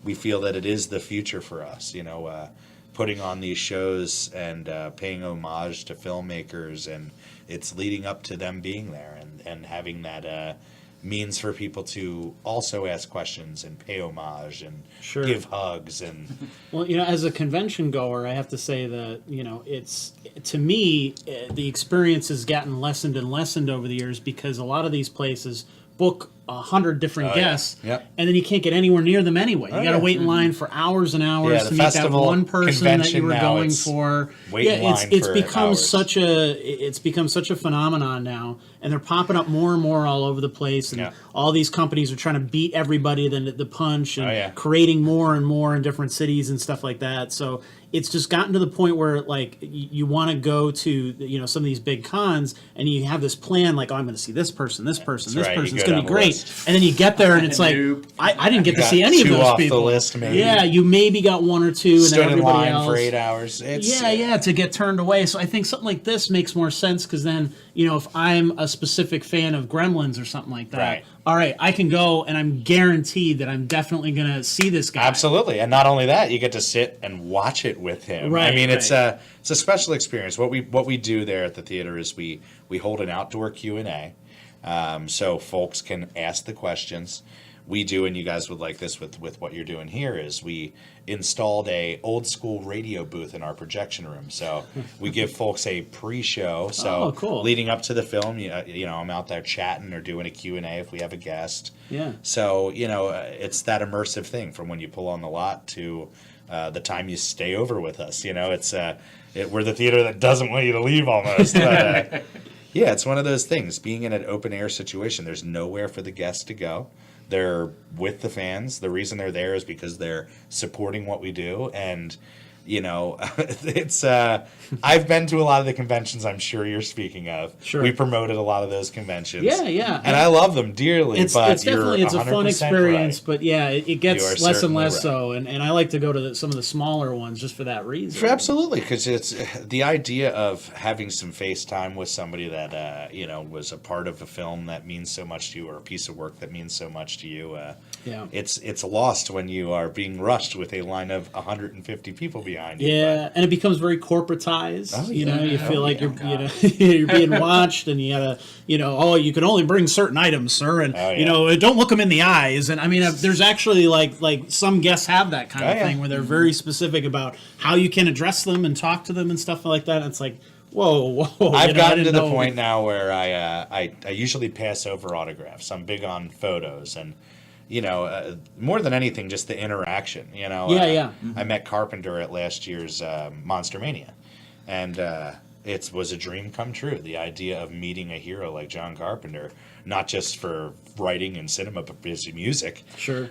we feel that it is the future for us, you know, putting on these shows and paying homage to filmmakers, and it's leading up to them being there, and having that means for people to also ask questions and pay homage and Sure. give hugs. And Well, you know, as a convention goer, I have to say that, you know, it's, to me, the experience has gotten lessened and lessened over the years, because a lot of these places book 100 different guests, Yep. and then you can't get anywhere near them anyway. You Oh, got to yeah. wait in line for hours and hours Yeah, to the meet that festival one person that you convention were now, going it's for. wait in line it's for become hours. it's become such a phenomenon now, and they're popping up more and more all over the place, and Yeah. all these companies are trying to beat everybody the punch, and Oh, yeah. creating more and more in different cities and stuff like that. So it's just gotten to the point where, like, you want to go to, you know, some of these big cons, and you have this plan, like, oh, I'm going to see this person, this person, That's this right, you person. It's go going to be down the great. list. And then you get there, and it's like, Nope. I didn't get to got see any of two those off the people. list, maybe. Yeah, you maybe got one or two, and stood then in everybody line else. for 8 hours. It's, Yeah, to get turned away. So I think something like this makes more sense, because then, you know, if I'm a specific fan of Gremlins or something like that, Right. all right, I can go, and I'm guaranteed that I'm definitely going to see this guy. Absolutely, and not only that, you get to sit and watch it with him. Right, I mean, it's right. a special experience. What we do there at the theater is we hold an outdoor Q&A, so folks can ask the questions. We do, and you guys would like this with what you're doing here, is we installed a old school radio booth in our projection room. So we give folks a pre-show. So Oh, cool. leading up to the film, you know, I'm out there chatting or doing a Q&A if we have a guest. Yeah. So, you know, it's that immersive thing from when you pull on the lot to the time you stay over with us. You know, we're the theater that doesn't want you to leave almost. But, yeah, it's one of those things. Being in an open air situation, there's nowhere for the guests to go. They're with the fans. The reason they're there is because they're supporting what we do. And, you know, it's I've been to a lot of the conventions I'm sure you're speaking of. Sure. We promoted a lot of those conventions. Yeah, yeah. And I love them dearly. It's but definitely you're a fun 100% experience, right. but yeah, it You gets are less and certainly less right. so, and I like to go to some of the smaller ones just for that reason. Absolutely, because it's the idea of having some FaceTime with somebody that you know, was a part of a film that means so much to you, or a piece of work that means so much to you. Yeah. It's lost when you are being rushed with a line of 150 people behind you. Yeah, and it becomes very corporatized. Oh, you yeah. know, you Oh, feel like yeah. you're, you know, you're being watched, and you gotta, you know, oh, you can only bring certain items, sir, and Oh, yeah. you know, don't look them in the eyes. And I mean, there's actually like some guests have that kind Oh, of yeah. thing where they're very specific about how you can address them and talk to them and stuff like that. And it's like, whoa. I've you know, I gotten to didn't the know. point now where I usually pass over autographs. I'm big on photos, and you know, more than anything, just the interaction. You know, Yeah. I met Carpenter at last year's Monster Mania, and it was a dream come true. The idea of meeting a hero like John Carpenter, not just for writing and cinema, but his music. Sure.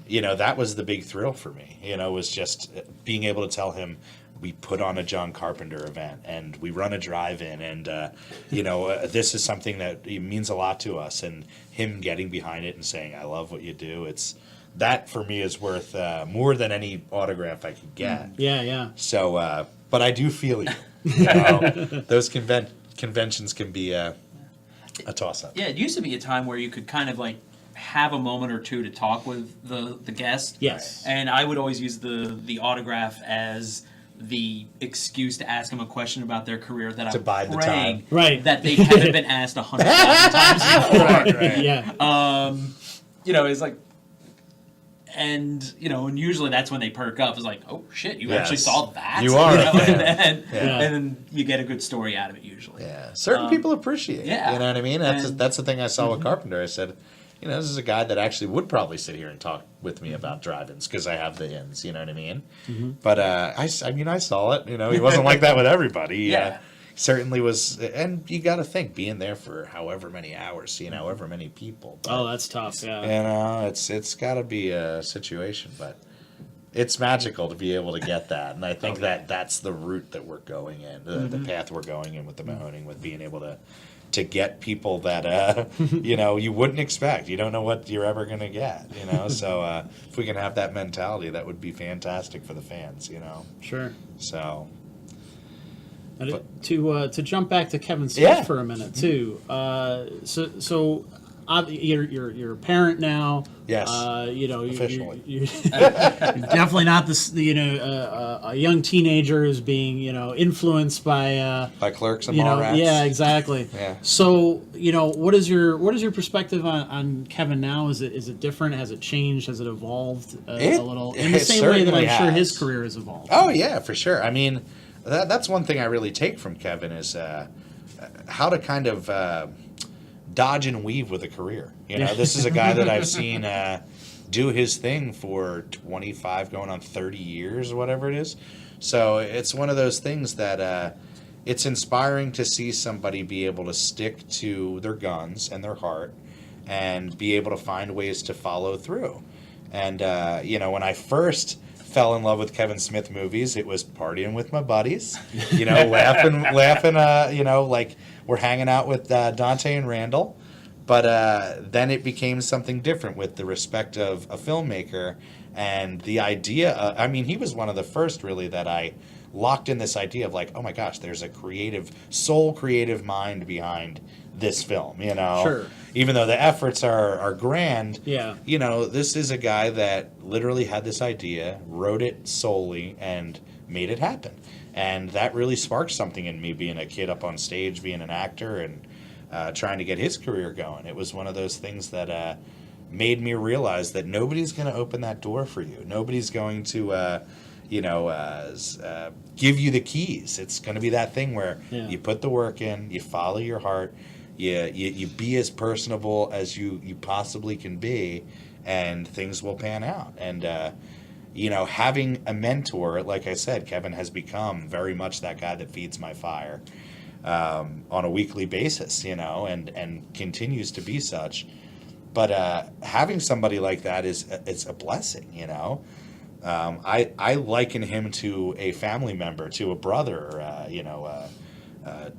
You know, that was the big thrill for me. You know, was just being able to tell him, we put on a John Carpenter event, and we run a drive-in, and you know, this is something that means a lot to us. And him getting behind it and saying, "I love what you do." That for me is worth more than any autograph I could get. Yeah. So, but I do feel you. You know, those conventions can be a toss-up. Yeah, it used to be a time where you could kind of like have a moment or two to talk with the guest. Yes. And I would always use the autograph as the excuse to ask them a question about their career that To I'm bide the praying time. Right. that they haven't been asked 100,000 times before. Right. Yeah. You know, it's like, and you know, and usually that's when they perk up. It's like, oh shit, you actually Yes. saw that. You are a know? fan. And Yeah. then you get a good story out of it usually. Yeah, certain people appreciate it. yeah. You know what I mean? And- That's the thing I saw with Carpenter. I said, you know, this is a guy that actually would probably sit here and talk with me about drive-ins because I have the ins. You know what I mean? But I mean, I saw it. You know, he wasn't like that with everybody. Yeah. Certainly was, and you got to think being there for however many hours, seeing however many people. But, Oh, that's tough. Yeah. you know, it's got to be a situation, but it's magical to be able to get that, and I think that's the route that we're going in, the path we're going in with the Mahoning, with being able to get people that you know, you wouldn't expect. You don't know what you're ever going to get. You know, so if we can have that mentality, that would be fantastic for the fans. You know, Sure. so. To jump back to Kevin Smith for a minute too. So you're a parent now. Yes. Officially. You're definitely not this. A young teenager who's being influenced by Clerks and Mallrats. Yeah, exactly. Yeah. So what is your perspective on Kevin now? Is it different? Has it changed? Has it evolved a little? In the same way that I'm sure his career has evolved. Oh yeah, for sure. I mean, that's one thing I really take from Kevin is how to kind of dodge and weave with a career. This is a guy that I've seen do his thing for 25 going on 30 years or whatever it is. So it's one of those things that it's inspiring to see somebody be able to stick to their guns and their heart and be able to find ways to follow through. And when I first fell in love with Kevin Smith movies, it was partying with my buddies, laughing, like we're hanging out with Dante and Randall. But then it became something different with the respect of a filmmaker and the idea. He was one of the first really that I locked in this idea of like, oh my gosh, there's a creative mind behind this film, Sure. Even though the efforts are grand, yeah. This is a guy that literally had this idea, wrote it solely, and made it happen. And that really sparked something in me, being a kid up on stage, being an actor, and trying to get his career going. It was one of those things that made me realize that nobody's going to open that door for you. Nobody's going to, give you the keys. It's going to be that thing where you put the work in, you follow your heart, you be as personable as you possibly can be, and things will pan out. And, having a mentor, like I said, Kevin has become very much that guy that feeds my fire on a weekly basis, and continues to be such. But having somebody like that it's a blessing, I liken him to a family member, to a brother,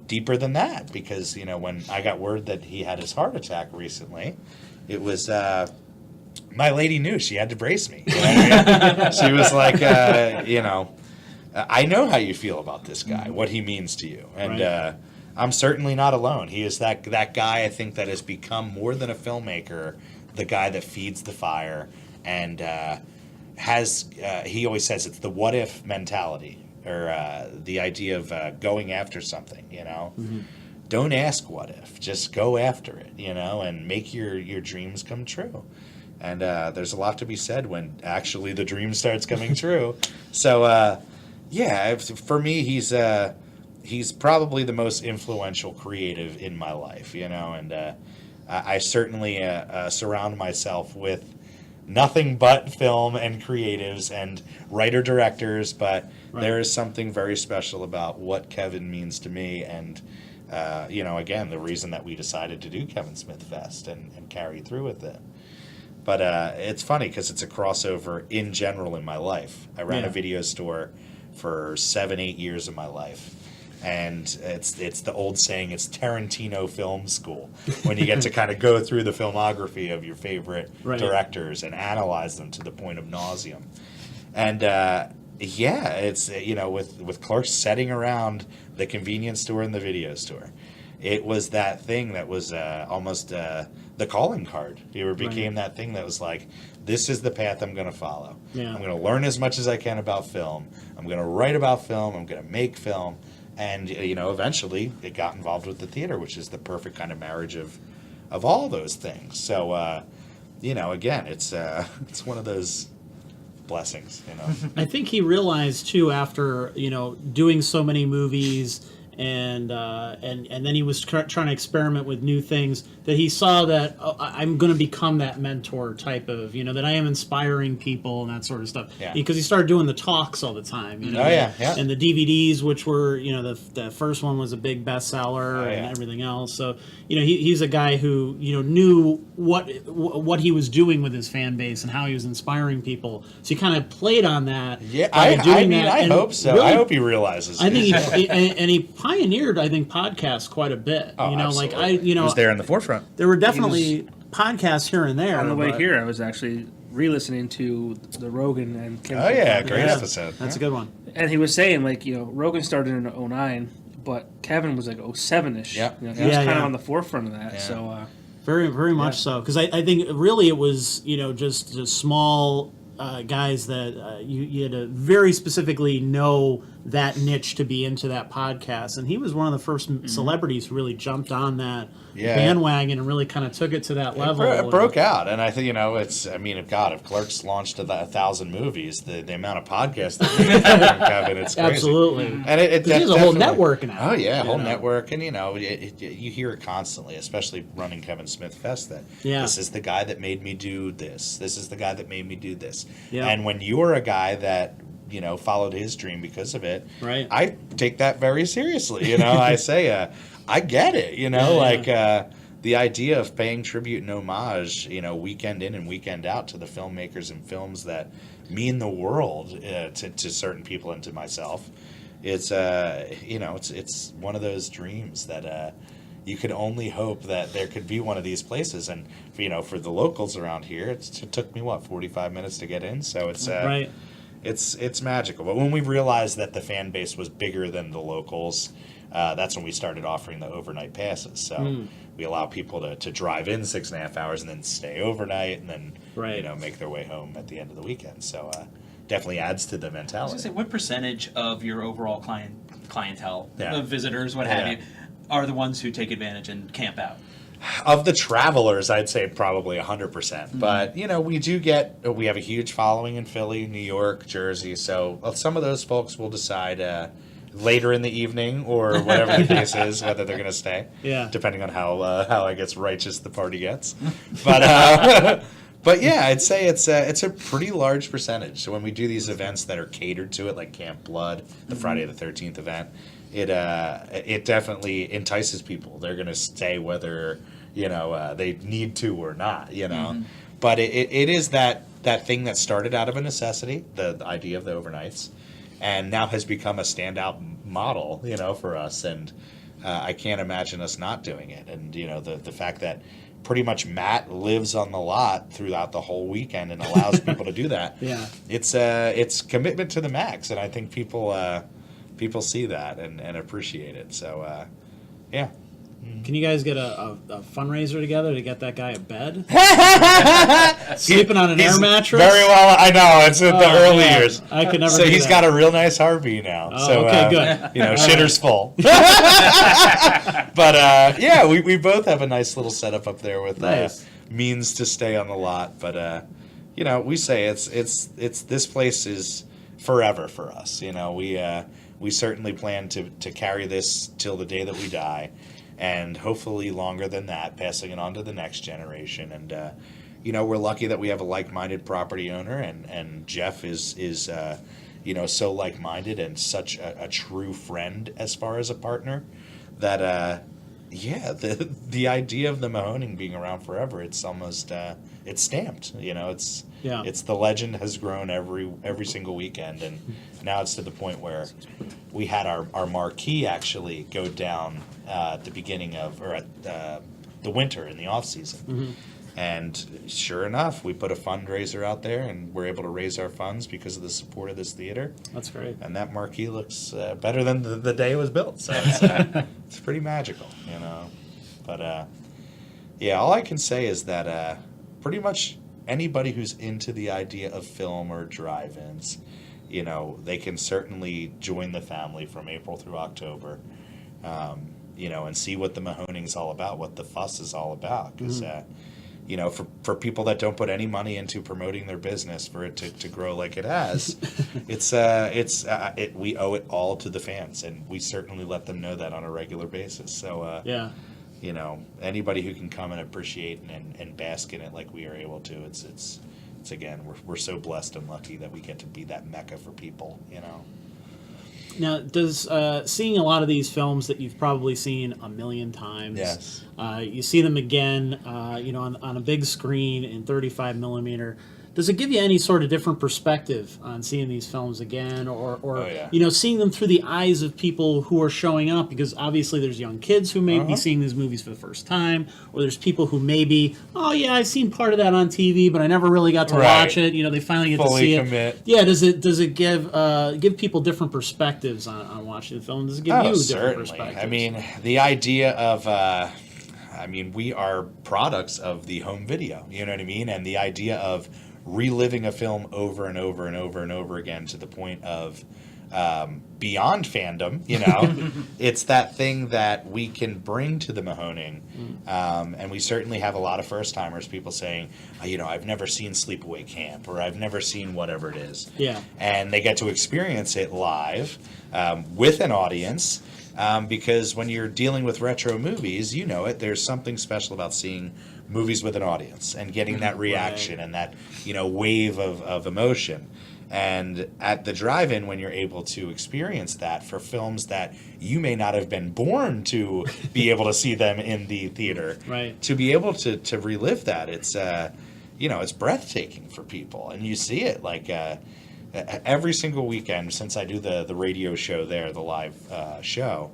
deeper than that, because when I got word that he had his heart attack recently, it was my lady knew she had to brace me. She was like, I know how you feel about this guy, what he means to you, and right. I'm certainly not alone. He is that guy, I think, that has become more than a filmmaker, the guy that feeds the fire, and he always says it's the what if mentality, or the idea of going after something, Mm-hmm. Don't ask what if, just go after it, and make your dreams come true. And there's a lot to be said when actually the dream starts coming true. So, for me, he's probably the most influential creative in my life, and I certainly surround myself with nothing but film and creatives and writer-directors, but right. There is something very special about what Kevin means to me, and again, the reason that we decided to do Kevin Smith Fest and carry through with it. But it's funny because it's a crossover in general in my life. I ran a video store for 7-8 years of my life. And it's the old saying, it's Tarantino film school, when you get to kind of go through the filmography of your favorite right. directors and analyze them to the point of nauseum. And it's with Clerks setting around the convenience store and the video store, it was that thing that was almost the calling card. It became right. that thing that was like, this is the path I'm going to follow. Yeah. I'm going to learn as much as I can about film. I'm going to write about film. I'm going to make film. And, eventually it got involved with the theater, which is the perfect kind of marriage of all those things. So, again, it's one of those blessings, I think he realized, too, after, doing so many movies and then he was trying to experiment with new things, that he saw that I'm going to become that mentor type of, that I am inspiring people and that sort of stuff. Yeah. Because he started doing the talks all the time. And the DVDs, which were, the first one was a big bestseller and everything else. So, he's a guy who, knew what he was doing with his fan base and how he was inspiring people. So he kind of played on that. Yeah, I hope so. Really, I hope he realizes. I think he pioneered, I think, podcasts quite a bit. Oh, absolutely. He was there in the forefront. There were definitely podcasts here and there. On the way here, I was actually re-listening to the Rogan and Kim. Oh yeah, great episode. That's a good one. And he was saying, Rogan started in 2009 but Kevin was like 07-ish. Yeah. He was kind of on the forefront of that. Yeah. So very, very much so. Because I think really it was just small guys that you had to very specifically know that niche to be into that podcast, and he was one of the first celebrities who really jumped on that bandwagon and really kind of took it to that level. It broke out, and I think if Clerks launched 1,000 movies, the amount of podcasts that we get from Kevin, it's crazy. Absolutely, and it there's a whole network now. Oh yeah, whole network, and you hear it constantly, especially running Kevin Smith Fest. That this is the guy that made me do this. This is the guy that made me do this. Yeah. And when you're a guy that followed his dream because of it. Right. I take that very seriously. I say, I get it. The idea of paying tribute and homage, weekend in and weekend out to the filmmakers and films that mean the world to certain people and to myself. It's it's one of those dreams that you could only hope that there could be one of these places. And for the locals around here, it took me 45 minutes to get in. So it's right. It's magical. But when we realized that the fan base was bigger than the locals, that's when we started offering the overnight passes. So we allow people to drive in 6.5 hours and then stay overnight and then make their way home at the end of the weekend. So definitely adds to the mentality. I was going to say, what percentage of your overall clientele, of visitors, what have you, are the ones who take advantage and camp out? Of the travelers, I'd say probably 100%. But, we have a huge following in Philly, New York, Jersey. So some of those folks will decide later in the evening or whatever the case is, whether they're going to stay. Yeah. Depending on how I guess righteous the party gets. But but yeah, I'd say it's a pretty large percentage. So when we do these events that are catered to it, like Camp Blood, the Friday the 13th event, it definitely entices people. They're going to stay whether they need to or not. But it is that thing that started out of a necessity, the idea of the overnights, and now has become a standout model for us. And I can't imagine us not doing it. And the fact that pretty much Matt lives on the lot throughout the whole weekend and allows people to do that. Yeah, it's commitment to the max, and I think people see that and appreciate it. So, yeah. Can you guys get a fundraiser together to get that guy a bed? Sleeping on an air mattress? Very well. I know. It's in the early years. I could never. So he's got a real nice RV now. Oh, so, okay, good. Shitter's full. But we both have a nice little setup up there with means to stay on the lot. But we say it's this place is forever for us. We certainly plan to carry this till the day that we die, and hopefully longer than that, passing it on to the next generation. And we're lucky that we have a like-minded property owner, and Jeff is so like-minded and such a true friend as far as a partner that the idea of the Mahoning being around forever, it's almost it's stamped. It's the legend has grown every single weekend, and now it's to the point where we had our marquee actually go down at the beginning of the winter in the off season. And sure enough, we put a fundraiser out there, and we're able to raise our funds because of the support of this theater. That's great. And that marquee looks better than the day it was built. So it's pretty magical, But all I can say is that pretty much anybody who's into the idea of film or drive-ins, they can certainly join the family from April through October, and see what the Mahoning's all about, what the fuss is all about. Because, for people that don't put any money into promoting their business, for it to grow like it has, we owe it all to the fans, and we certainly let them know that on a regular basis. So, anybody who can come and appreciate and bask in it like we are able to, it's again, we're so blessed and lucky that we get to be that mecca for people, Now, does seeing a lot of these films that you've probably seen a million times, yes, you see them again, on a big screen in 35 millimeter, does it give you any sort of different perspective on seeing these films again, or yeah. you know, seeing them through the eyes of people who are showing up? Because obviously there's young kids who may be seeing these movies for the first time, or there's people who maybe, oh yeah, I've seen part of that on TV, but I never really got to watch it. You know, they finally get Fully to see commit. it. Yeah, does it give people different perspectives on watching the film? Does it give you different certainly. perspectives? I mean, the idea of we are products of the home video, you know what I mean? And the idea of reliving a film over and over and over and over again to the point of beyond fandom, you know, it's that thing that we can bring to the Mahoning. And we certainly have a lot of first-timers, people saying, you know, I've never seen Sleepaway Camp, or I've never seen whatever it is. Yeah. And they get to experience it live with an audience. Because when you're dealing with retro movies, you know it, there's something special about seeing movies with an audience and getting that reaction and that, you know, wave of emotion. And at the drive-in, when you're able to experience that for films that you may not have been born to be able to see them in the theater, to be able to relive that, it's, you know, it's breathtaking for people. And you see it like every single weekend since I do the radio show there, the live show,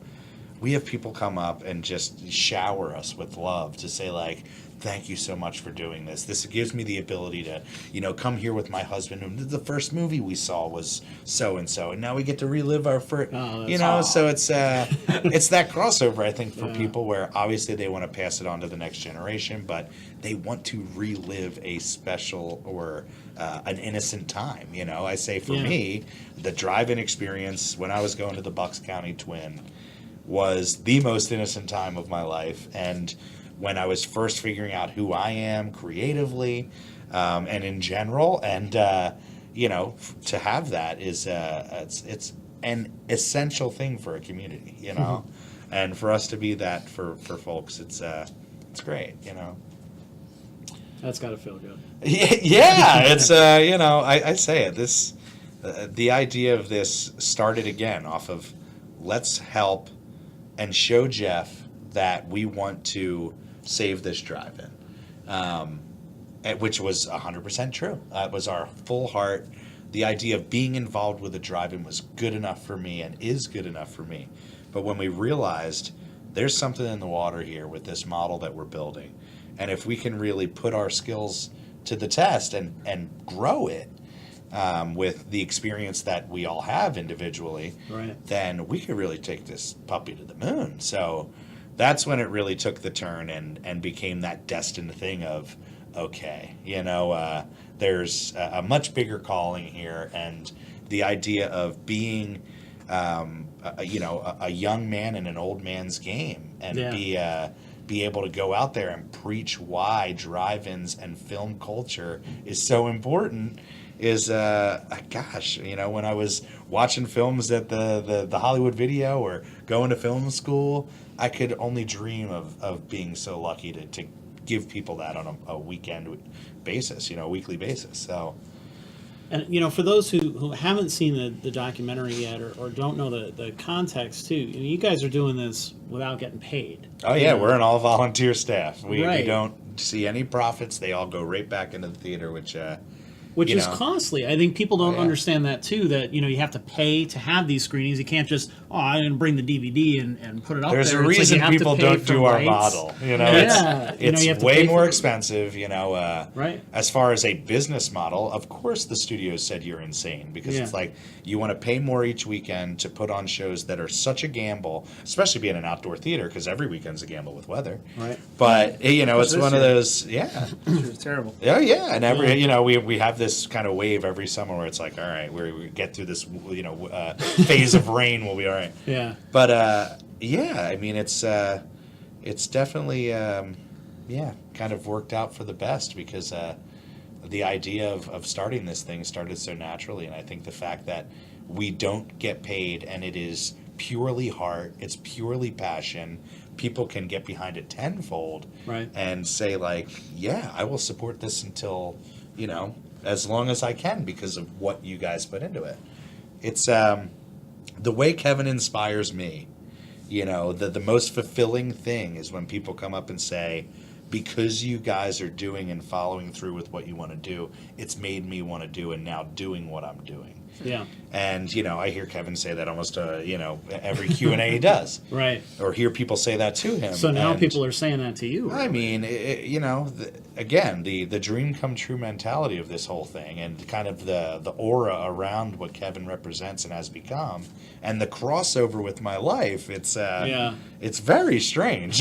we have people come up and just shower us with love to say, like, thank you so much for doing this. This gives me the ability to, you know, come here with my husband. And the first movie we saw was so-and-so, and now we get to relive our first, you know, so it's that crossover, I think, for people where obviously they want to pass it on to the next generation, but they want to relive a special or an innocent time, you know. I say for me, the drive-in experience when I was going to the Bucks County Twin was the most innocent time of my life, and when I was first figuring out who I am creatively and in general, and you know, to have that is it's an essential thing for a community, you know, and for us to be that for folks, it's great, you know. That's got to feel good. Yeah, it's you know, I say it. This the idea of this started again off of let's help and show Jeff that we want to save this drive-in, which was 100% true. It was our full heart. The idea of being involved with a drive-in was good enough for me and is good enough for me. But when we realized there's something in the water here with this model that we're building, and if we can really put our skills to the test and grow it with the experience that we all have individually, then we could really take this puppy to the moon. So that's when it really took the turn and became that destined thing of, okay, you know, there's a much bigger calling here, and the idea of being, you know, a young man in an old man's game, and be able to go out there and preach why drive-ins and film culture is so important. Is gosh, you know, when I was watching films at the Hollywood Video or going to film school, I could only dream of being so lucky to give people that on a weekend basis, you know, a weekly basis. So, and you know, for those who haven't seen the documentary yet or don't know the context too, you know, you guys are doing this without getting paid. Oh yeah, we're an all volunteer staff. We don't see any profits. They all go right back into the theater, which is costly. I think people don't understand that too, that, you know, you have to pay to have these screenings. You can't just, I didn't bring the DVD and put it up There's there. There's a reason like people don't do our model. You know, it's way more expensive, you know. As far as a business model, of course the studios said you're insane, because it's like you want to pay more each weekend to put on shows that are such a gamble, especially being an outdoor theater, because every weekend's a gamble with weather. Right. But, you know, it's one of those, It's terrible. Oh, yeah. And every, you know, we have this kind of wave every summer where it's like, all right, we get through this, you know, phase of rain, we'll be all right. Yeah. But yeah, I mean, it's definitely kind of worked out for the best, because the idea of starting this thing started so naturally, and I think the fact that we don't get paid and it is purely heart, it's purely passion. People can get behind it tenfold, and say like, yeah, I will support this until, you know, as long as I can, because of what you guys put into it. It's the way Kevin inspires me. You know, the most fulfilling thing is when people come up and say, because you guys are doing and following through with what you want to do, it's made me want to do and now doing what I'm doing. Yeah. And, I hear Kevin say that almost, every Q&A he does. Right. Or hear people say that to him. So now people are saying that to you. I mean, again, the dream come true mentality of this whole thing and kind of the aura around what Kevin represents and has become and the crossover with my life, it's very strange,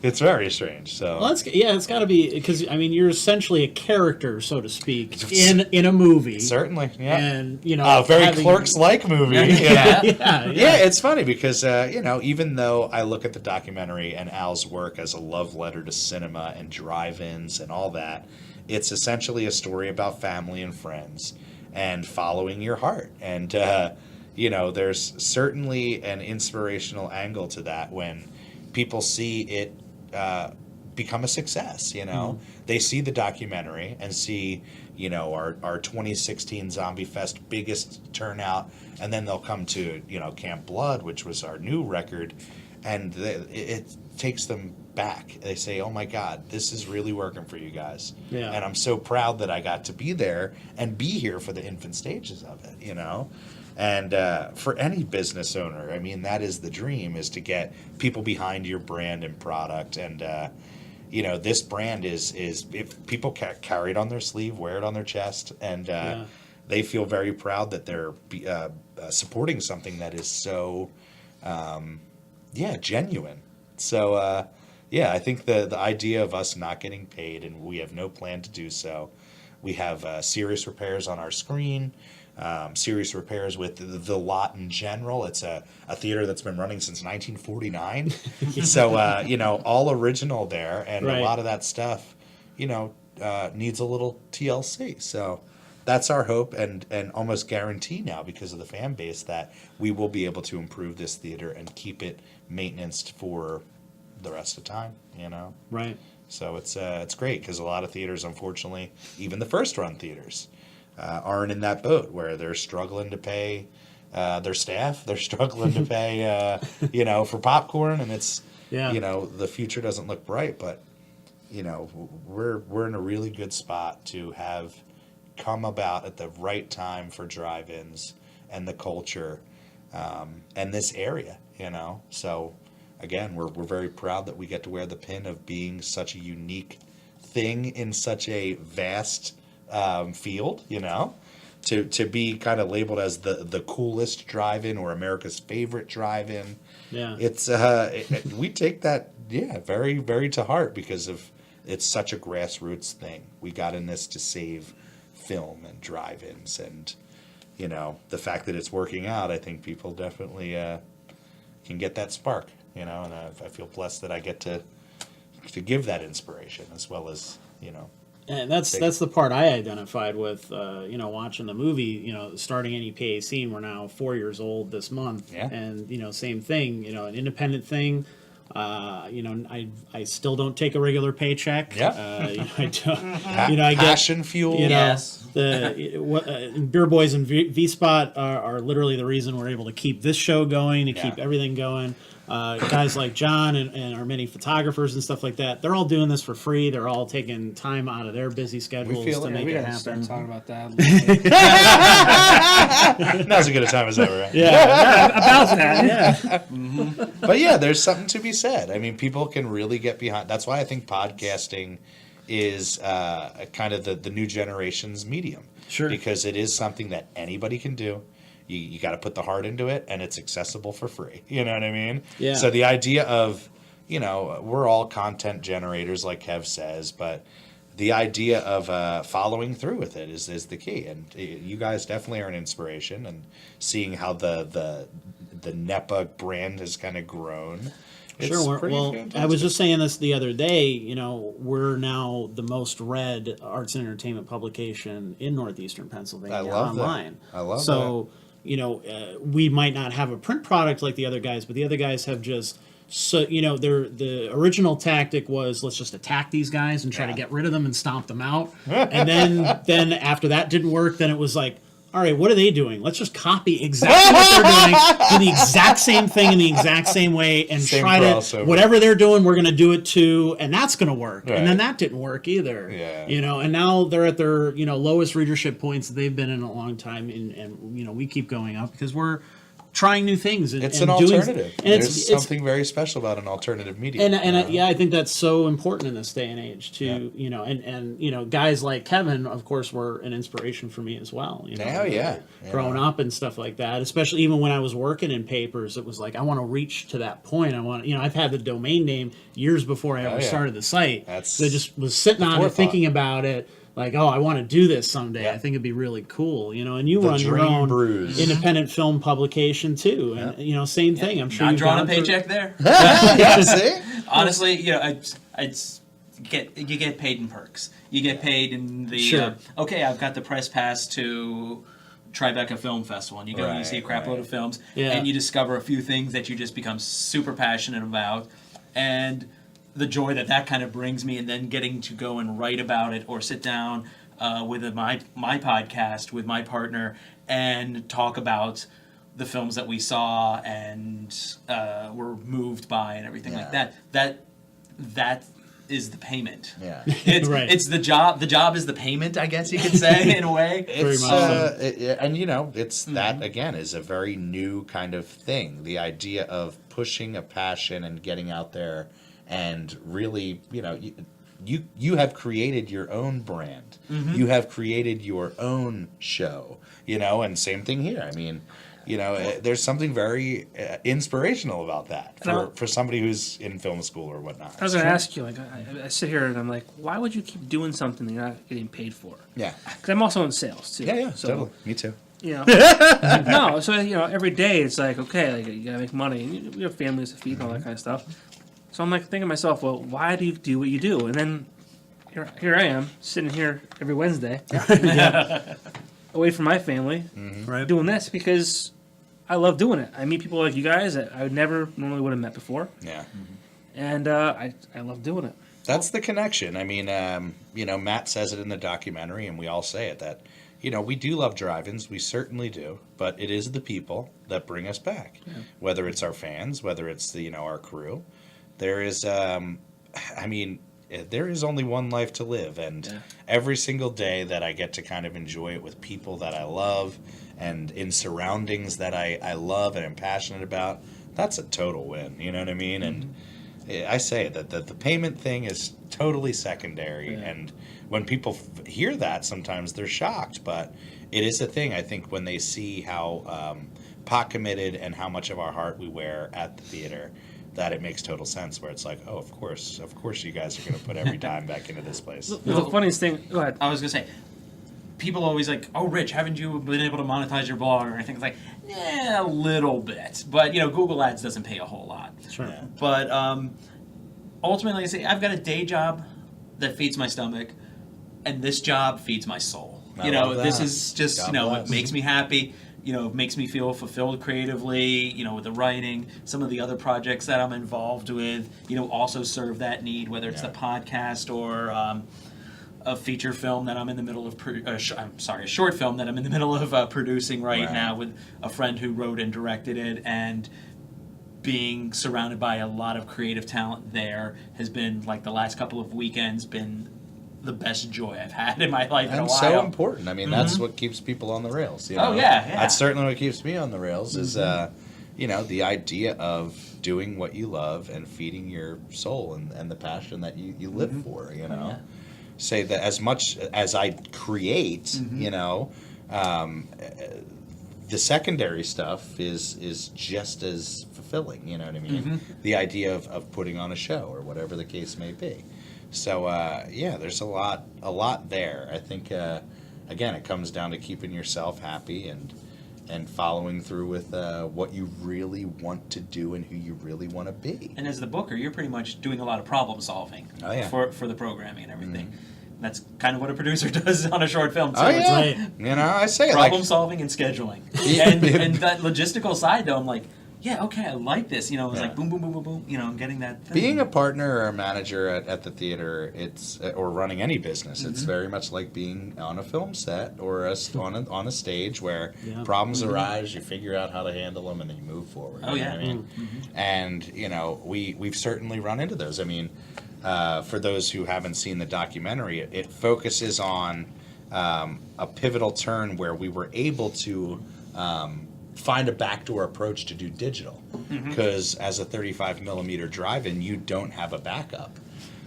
it's very strange. So well, it's got to be, because I mean you're essentially a character, so to speak, in a movie. Certainly, yeah. And a very Clerks-like movie. Yeah, it's funny because even though I look at the documentary and Al's work as a love letter to cinema and drive-ins and all that, it's essentially a story about family and friends and following your heart. And there's certainly an inspirational angle to that when people see it become a success. They see the documentary and see our 2016 Zombie Fest biggest turnout, and then they'll come to Camp Blood, which was our new record, and it takes them back. They say, oh my God, this is really working for you guys. Yeah. And I'm so proud that I got to be there and be here for the infant stages of it, And for any business owner, I mean, that is the dream, is to get people behind your brand and product. And, this brand is if people carry it on their sleeve, wear it on their chest, and they feel very proud that they're supporting something that is so, genuine. So, I think the idea of us not getting paid, and we have no plan to do so. We have serious repairs on our screen. Serious repairs with the lot in general. It's a theater that's been running since 1949. So, all original there. And right. A lot of that stuff, needs a little TLC. So that's our hope and almost guarantee now because of the fan base that we will be able to improve this theater and keep it maintenanced for the rest of the time, Right. So it's great because a lot of theaters, unfortunately, even the first run theaters, aren't in that boat where they're struggling to pay their staff. They're struggling to pay, for popcorn, and it's, the future doesn't look bright. But, we're in a really good spot to have come about at the right time for drive-ins and the culture and this area, So, again, we're very proud that we get to wear the pin of being such a unique thing in such a vast field, to be kind of labeled as the coolest drive-in or America's favorite drive-in. Yeah, it's we take that very, very to heart because of it's such a grassroots thing. We got in this to save film and drive-ins, and the fact that it's working out, I think people definitely can get that spark. And I feel blessed that I get to give that inspiration as well as And that's the part I identified with, watching the movie, starting NEPA Scene. We're now 4 years old this month. Yeah. And, same thing, an independent thing. I still don't take a regular paycheck. Yeah. I don't, I get passion fuel. Yes. Beer Boys and V-Spot are literally the reason we're able to keep this show going, to keep everything going. Guys like John and our many photographers and stuff like that, they're all doing this for free. They're all taking time out of their busy schedules to make it happen. Talking about that. Now's as good a time as ever, right? Yeah, about that. Yeah. Mm-hmm. But there's something to be said. I mean, people can really get behind. That's why I think podcasting is kind of the new generation's medium. Sure. Because it is something that anybody can do. You got to put the heart into it, and it's accessible for free. You know what I mean? Yeah. So the idea of, we're all content generators, like Kev says, but the idea of following through with it is the key. And you guys definitely are an inspiration, and seeing how the NEPA brand has kind of grown. Sure. Well, fantastic. I was just saying this the other day. We're now the most read arts and entertainment publication in northeastern Pennselsylvania online. I love that. So, we might not have a print product like the other guys, but the other guys have just the original tactic was let's just attack these guys and try to get rid of them and stomp them out. And then after that didn't work, then it was like, all right, what are they doing? Let's just copy exactly what they're doing, do the exact same thing in the exact same way, and try to, whatever they're doing, we're going to do it too, and that's going to work. Right. And then that didn't work either. Yeah. You know, and now they're at their, you know, lowest readership points that they've been in a long time, and you know, we keep going up because we're trying new things. And, it's and an doing, alternative. And there's something very special about an alternative media. And I think that's so important in this day and age to, you know, and you know, guys like Kevin, of course, were an inspiration for me as well. You know, growing up and stuff like that, especially even when I was working in papers, it was like, I want to reach to that point. I want, you know, I've had the domain name years before I ever started the site. So I just was sitting on it, thinking about it. Like, oh, I want to do this someday. I think it'd be really cool, you know. And you run your own independent film publication too, and you know, same thing. I'm sure not you've drawing a paycheck there. See? Honestly, you know, you get paid in perks. You get paid in the okay, I've got the press pass to Tribeca Film Festival, and you go and you see a crap load of films, and you discover a few things that you just become super passionate about, and the joy that kind of brings me, and then getting to go and write about it or sit down with my podcast with my partner and talk about the films that we saw and were moved by and everything like that. That is the payment. Yeah, it's the job. The job is the payment, I guess you could say, in a way. It's and you know, it's that again is a very new kind of thing. The idea of pushing a passion and getting out there. And really, you know, you have created your own brand. Mm-hmm. You have created your own show, you know, and same thing here. I mean, you know, there's something very inspirational about that for somebody who's in film school or whatnot. I was going to ask you, like, I sit here and I'm like, why would you keep doing something that you're not getting paid for? Yeah. Because I'm also in sales, too. Yeah, so, totally. Me too. You know, no, so, you know, every day it's like, okay, like, you got to make money. And you have families to feed and all that kind of stuff. So I'm like thinking to myself, well, why do you do what you do? And then here I am sitting here every Wednesday, away from my family, doing this because I love doing it. I meet people like you guys that I would never normally would have met before. Yeah, and I love doing it. That's the connection. I mean, you know, Matt says it in the documentary, and we all say it that, you know, we do love drive-ins. We certainly do, but it is the people that bring us back. Yeah. Whether it's our fans, whether it's the, you know, our crew. There is, I mean, there is only one life to live, and every single day that I get to kind of enjoy it with people that I love and in surroundings that I love and am passionate about, that's a total win, you know what I mean? And I say that the payment thing is totally secondary, and when people hear that, sometimes they're shocked, but it is a thing, I think, when they see how pot committed and how much of our heart we wear at the theater, that it makes total sense, where it's like, oh, of course you guys are going to put every dime back into this place. The funniest thing, go ahead. I was going to say, people always like, oh, Rich, haven't you been able to monetize your blog or anything? It's like, yeah, a little bit. But, you know, Google Ads doesn't pay a whole lot. Sure. Yeah. But ultimately, I say, I've got a day job that feeds my stomach, and this job feeds my soul. You know, this is just, God bless. What makes me happy. You know, makes me feel fulfilled creatively, you know, with the writing. Some of the other projects that I'm involved with, you know, also serve that need, whether it's the podcast or a feature film that I'm in the middle of, a short film that I'm in the middle of producing right now with a friend who wrote and directed it. And being surrounded by a lot of creative talent there has been, like, the last couple of weekends been the best joy I've had in my life in a while. And so important. I mean, that's what keeps people on the rails. You know? Oh, yeah. That's certainly what keeps me on the rails is, you know, the idea of doing what you love and feeding your soul and the passion that you live for, you know. Say that as much as I create, you know, the secondary stuff is just as fulfilling, you know what I mean? The idea of putting on a show or whatever the case may be. So, yeah, there's a lot there. I think, again, it comes down to keeping yourself happy and following through with what you really want to do and who you really want to be. And as the booker, you're pretty much doing a lot of problem solving for the programming and everything. That's kind of what a producer does on a short film, too. Oh, yeah. It's like, you know, I say problem solving and scheduling. and that logistical side, though, I'm like, yeah, okay, I like this. You know, it was like boom, boom, boom, boom, boom. You know, and getting that thing. Being a partner or a manager at the theater, it's or running any business, it's very much like being on a film set or on a stage where problems arise, you figure out how to handle them, and then you move forward. Oh, you know yeah. what I mean? And, you know, we've certainly run into those. I mean, for those who haven't seen the documentary, it focuses on a pivotal turn where we were able to find a backdoor approach to do digital, because as a 35 millimeter drive-in, you don't have a backup.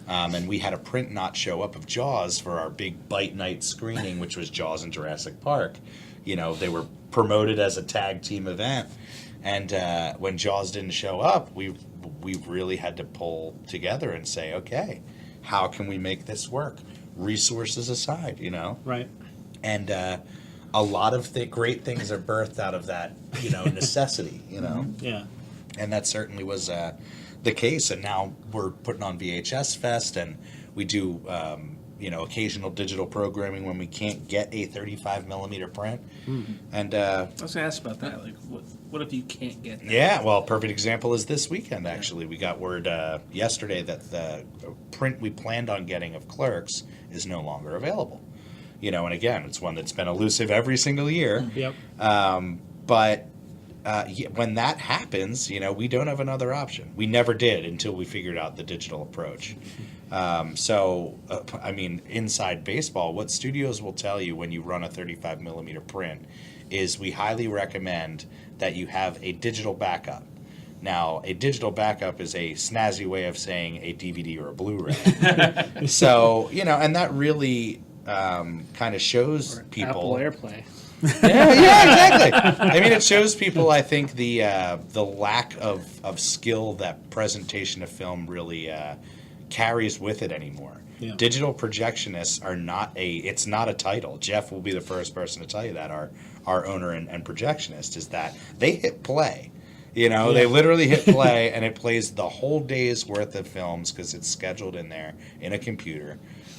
And we had a print not show up of Jaws for our big bite night screening, which was Jaws and Jurassic Park. You know, they were promoted as a tag team event, and when Jaws didn't show up, we really had to pull together and say, okay, how can we make this work? Resources aside, you know? Right. And a lot of great things are birthed out of that, you know, necessity, you know? Yeah. And that certainly was the case. And now we're putting on VHS Fest, and we do, you know, occasional digital programming when we can't get a 35 millimeter print. And I was going to ask about that. Like, what if you can't get that? yeah, well, perfect example is this weekend, actually. We got word yesterday that the print we planned on getting of Clerks is no longer available. You know, and again, it's one that's been elusive every single year. Yep. But when that happens, you know, we don't have another option. We never did until we figured out the digital approach. I mean, inside baseball, what studios will tell you when you run a 35 millimeter print is we highly recommend that you have a digital backup. Now, a digital backup is a snazzy way of saying a DVD or a Blu-ray. So, you know, and that really kind of shows people. Apple AirPlay. Yeah, exactly. I mean, it shows people, I think, the lack of skill that presentation of film really carries with it anymore. Yeah. Digital projectionists are it's not a title. Jeff will be the first person to tell you that, our owner and projectionist, is that they hit play. You know, they literally hit play, and it plays the whole day's worth of films because it's scheduled in there in a computer,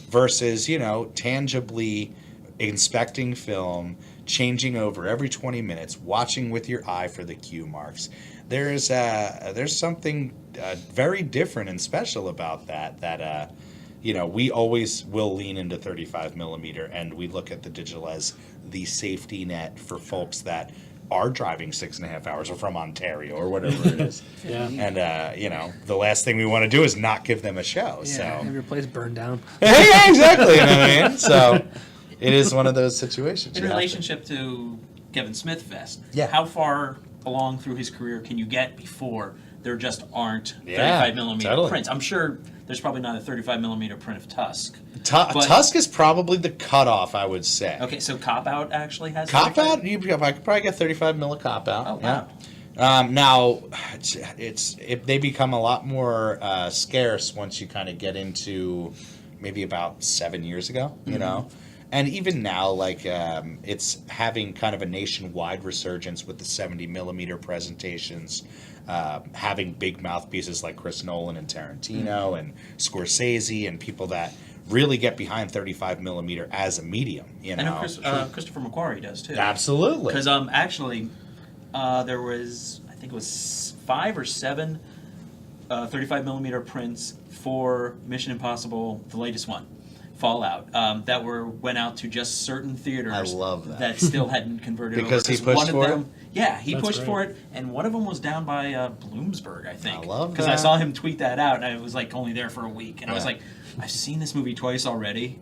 versus, you know, tangibly inspecting film, changing over every 20 minutes, watching with your eye for the cue marks. There's something very different and special about that you know, we always will lean into 35 millimeter, and we look at the digital as the safety net for folks that are driving 6.5 hours or from Ontario or whatever it is. And, you know, the last thing we want to do is not give them a show. Yeah, so have your place burned down. Yeah, exactly. You know what I mean? So it is one of those situations. In relationship to Kevin Smith Fest, Yeah. how far along through his career can you get before there just aren't 35 millimeter totally. prints? I'm sure there's probably not a 35 millimeter print of Tusk. Tusk is probably the cutoff, I would say. Okay, so Cop Out actually has Cop Out, I could probably get 35 mil Cop Out. Oh, wow. Yeah. Now, they become a lot more scarce once you kind of get into maybe about 7 years ago, you know? And even now, like, it's having kind of a nationwide resurgence with the 70 millimeter presentations, having big mouthpieces like Chris Nolan and Tarantino and Scorsese and people that really get behind 35 millimeter as a medium, you know? I know Christopher McQuarrie does too. Absolutely. Because actually, there was, I think it was 5 or 7 35 millimeter prints for Mission Impossible, the latest one, Fallout, that went out to just certain theaters. I love that. Still hadn't converted because over. he pushed for it? Yeah, he pushed great. for it, and one of them was down by Bloomsburg, I think. I love Because that. I saw him tweet that out, and I was like only there for a week, and I was Yeah. like, I've seen this movie twice already.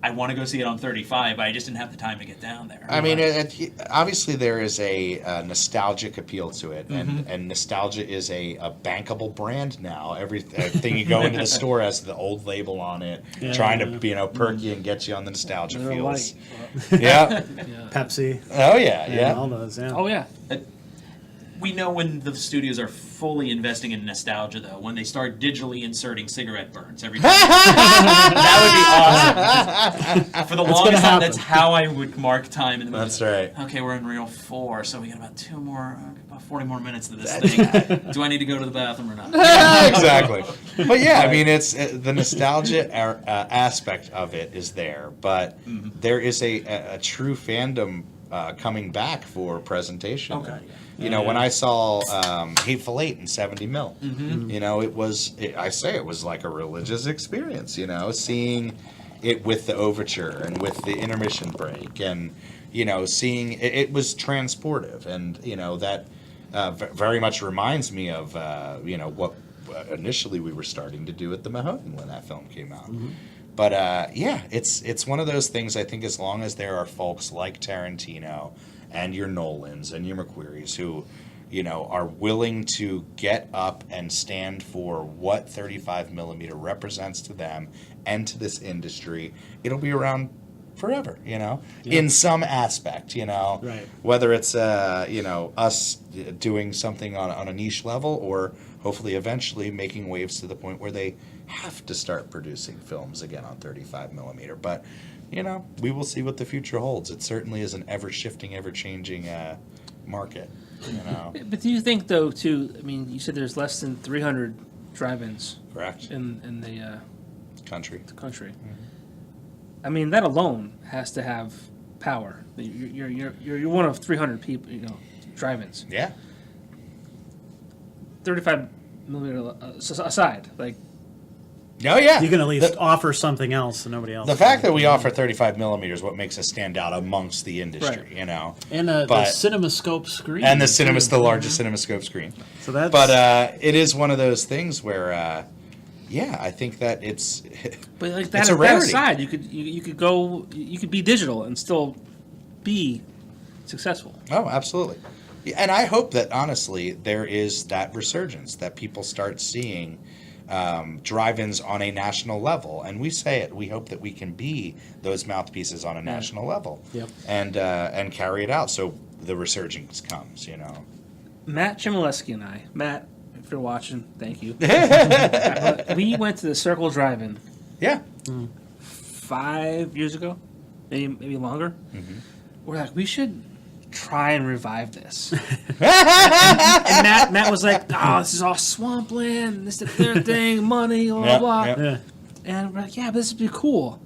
I want to go see it on 35, but I just didn't have the time to get down there. I mean, obviously there is a nostalgic appeal to it, and nostalgia is a bankable brand now. Everything you go into the store has the old label on it, trying to perk you and get you on the nostalgia feels. Yeah. Pepsi. Oh yeah. All those. Yeah. Oh, yeah. We know when the studios are fully investing in nostalgia, though, when they start digitally inserting cigarette burns every time. That would be awesome. For the longest time, that's how I would mark time in the movie. That's right. Okay, we're in reel 4, so we got about 40 more minutes to this thing. Do I need to go to the bathroom or not? Exactly. But yeah, I mean, it's the nostalgia aspect of it is there, but there is a true fandom coming back for presentation. Okay. You know, when I saw Hateful Eight in 70 mil, Mhm. you know, it was like a religious experience, you know, seeing it with the overture and with the intermission break, and, you know, seeing it was transportive, and, you know, that very much reminds me of, you know, what initially we were starting to do at the Mahoning when that film came out. Mm-hmm. But yeah, it's one of those things. I think as long as there are folks like Tarantino and your Nolans and your McQuarries who, you know, are willing to get up and stand for what 35 millimeter represents to them and to this industry, it'll be around forever, you know, in some aspect, you know, Right. whether it's, you know, us doing something on a niche level, or hopefully eventually making waves to the point where they have to start producing films again on 35 millimeter. But, you know, we will see what the future holds. It certainly is an ever-shifting, ever-changing market, you know. But do you think, though, too, I mean, you said there's less than 300 drive-ins. Correct. In the country. I mean, that alone has to have power. You're one of 300 people, you know, drive-ins. Yeah. 35 millimeter aside, like. Oh, yeah. You can at least offer something else that nobody else The can. fact that we offer 35 millimeters is what makes us stand out amongst the industry, you know. And the CinemaScope screen. And the largest CinemaScope screen. So that's. But it is one of those things where, yeah, I think that it's. But like it's that, a that rarity. aside, you could be digital and still be successful. Oh, absolutely. Yeah, and I hope that, honestly, there is that resurgence, that people start seeing drive-ins on a national level. And we say it, we hope that we can be those mouthpieces on a national level. Yep. And carry it out so the resurgence comes, you know. Matt Chmielewski and I, Matt, if you're watching, thank you. We went to the Circle Drive-In. Yeah. 5 years ago, maybe longer. Mm-hmm. We're like, we should try and revive this. and Matt was like, "Oh, this is all swampland. This is their thing, money, blah blah." Yeah. And we're like, "Yeah, but this would be cool."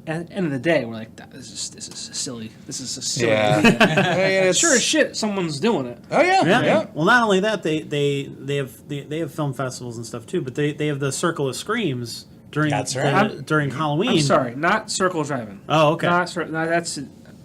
And at the end of the day, we're like, "This is silly. This is a silly." Yeah. idea." I mean, Sure as shit, someone's doing it. Oh yeah. Well, not only that, they have film festivals and stuff too, but they have the Circle of Screams during That's right. during Halloween. I'm sorry, not Circle Drive-In. Oh, okay.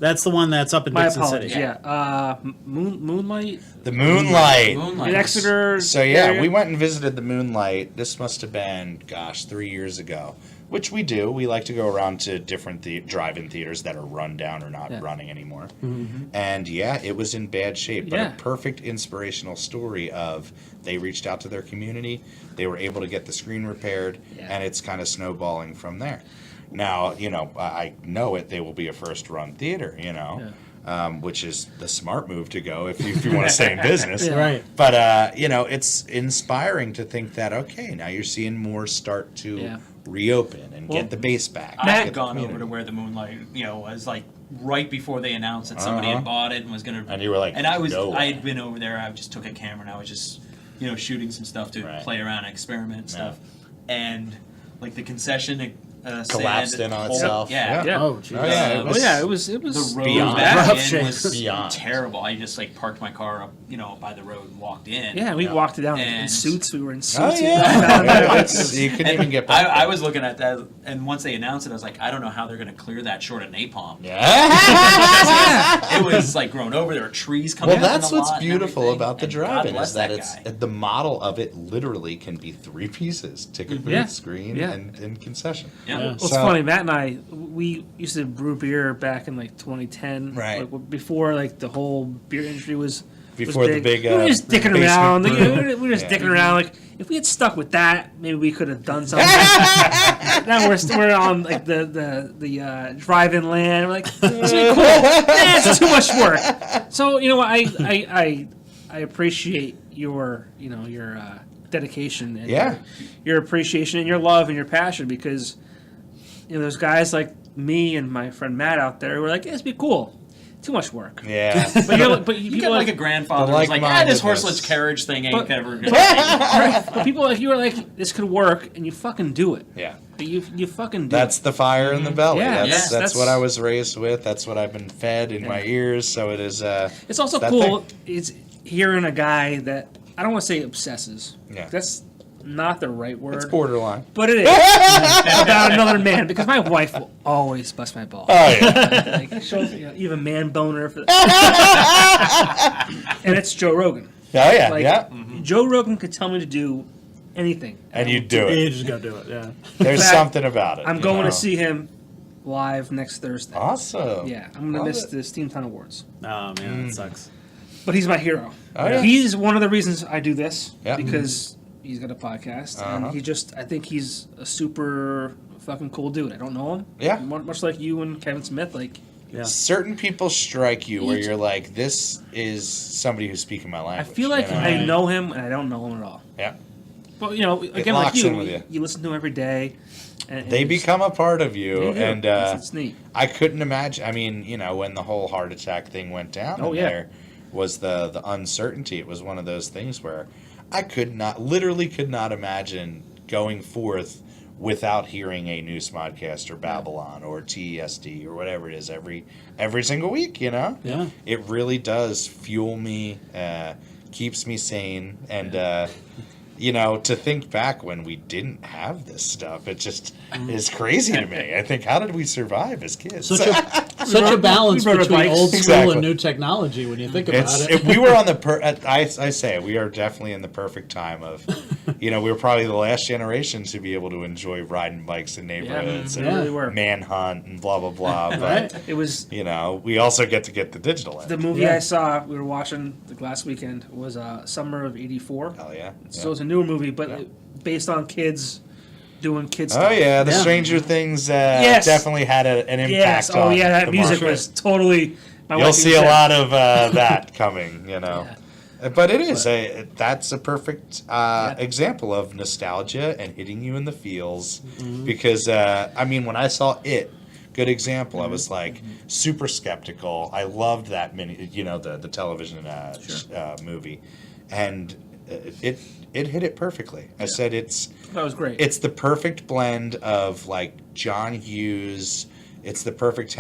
That's the one that's up in my Dixon apologies. City. Yeah. Moonlight. The Moonlight. In Exeter. So yeah, area. we went and visited the Moonlight. This must have been, 3 years ago. Which we do. We like to go around to different drive-in theaters that are run down or not running anymore. Mm-hmm. And yeah, it was in bad shape. But Yeah. a perfect inspirational story of they reached out to their community, they were able to get the screen repaired, and it's kind of snowballing from there. Now, you know, I know they will be a first-run theater, you know. Which is the smart move to go if you want to stay in business. Yeah. Right. But, you know, it's inspiring to think that, okay, now you're seeing more start to reopen and get the base back. I had gone over to where the Moonlight, you know, was like right before they announced that somebody had bought it and was going to. And you were like, and I no I way. had been over there. I just took a camera and I was just, you know, shooting some stuff to play around and experiment and stuff. And like the concession. Collapsed stand, in on itself. Yeah. Oh, geez. It was the road beyond. back Rough in was Beyond. terrible. I just like parked my car up, you know, by the road and walked in. Yeah, we walked it down in And- suits. We were in Oh, suits. yeah. You couldn't even get back. I was looking at that, and once they announced it, I was like, I don't know how they're going to clear that short of napalm. Yeah. It was like grown over. There were trees coming Well, out in that's the what's lot and beautiful everything, about the and drive-in God is that bless it's guy. the model of it literally can be 3 pieces: ticket booth, Yeah. screen, Yeah. and concession. Yeah. Well, it's So- funny. Matt and I, we used to brew beer back in like 2010, Right. Like, before like the whole beer industry was Before the big, we were just dicking basement around. Like, brew. we were just Yeah. dicking around. Like if we had stuck with that, maybe we could have done something. Now we're on like the drive-in land. We're like, it's really cool. It's too much work. So you know what? I appreciate your dedication and your appreciation and your love and your passion, because you know there's guys like me and my friend Matt out there who are like, yeah, it'd be cool. too much work. Yeah. But you get like a grandfather who's like, this horseless carriage thing ain't ever gonna but people like you are like, this could work, and you fucking do it. Yeah. You fucking do That's it. the fire in the belly. Yeah. That's what I was raised with. That's what I've been fed in my ears. So it is. It's also cool. It's hearing a guy that I don't want to say obsesses. Yeah. That's not the right word. It's borderline. But it is about another man, because my wife will always bust my balls. Oh yeah. Like, you have a man boner for and it's Joe Rogan. Oh yeah. Like, yeah. Joe Rogan could tell me to do anything, and you do it. You just gotta do it. Yeah. There's something about it. I'm going to see him live next Thursday. Awesome. Yeah, I'm gonna miss the Steamtown Awards. Oh man, that sucks. But he's my hero. Oh, yeah. He's one of the reasons I do this, Yeah. because he's got a podcast, and I think he's a super fucking cool dude. I don't know him. Yeah. Much like you and Kevin Smith, like. Yeah. Certain people strike you where you're like, this is somebody who's speaking my I language. feel like you know? I know him, and I don't know him at all. Yeah. But again, like locks in with you listen to him every day. And They become a part of you, They do. and It's neat. I couldn't imagine. I mean, when the whole heart attack thing went down, there was the uncertainty. It was one of those things where I could not imagine going forth without hearing a news podcast or Babylon or TESD or whatever it is every single week. Yeah. It really does fuel me, keeps me sane, and. To think back when we didn't have this stuff, it just is crazy to me. I think, how did we survive as kids? Such a balance between old school and new technology when you think about it. We were on the I say we are definitely in the perfect time of, we were probably the last generation to be able to enjoy riding bikes in neighborhoods and really were. manhunt and blah blah blah. But It was. We also get to get the digital. The movie I saw, we were watching the last weekend, was Summer of '84. Oh yeah. So it's a newer movie, but based on kids doing kids stuff. Oh yeah, the Stranger Things definitely had an impact. Yes. On that the music market. was totally. You'll see a lot of that coming, But it is that's a perfect example of nostalgia and hitting you in the feels, because when I saw it, good example. I was like super skeptical. I loved that the television movie, and it hit it perfectly. I said that was great. It's the perfect blend of like John Hughes. It's the perfect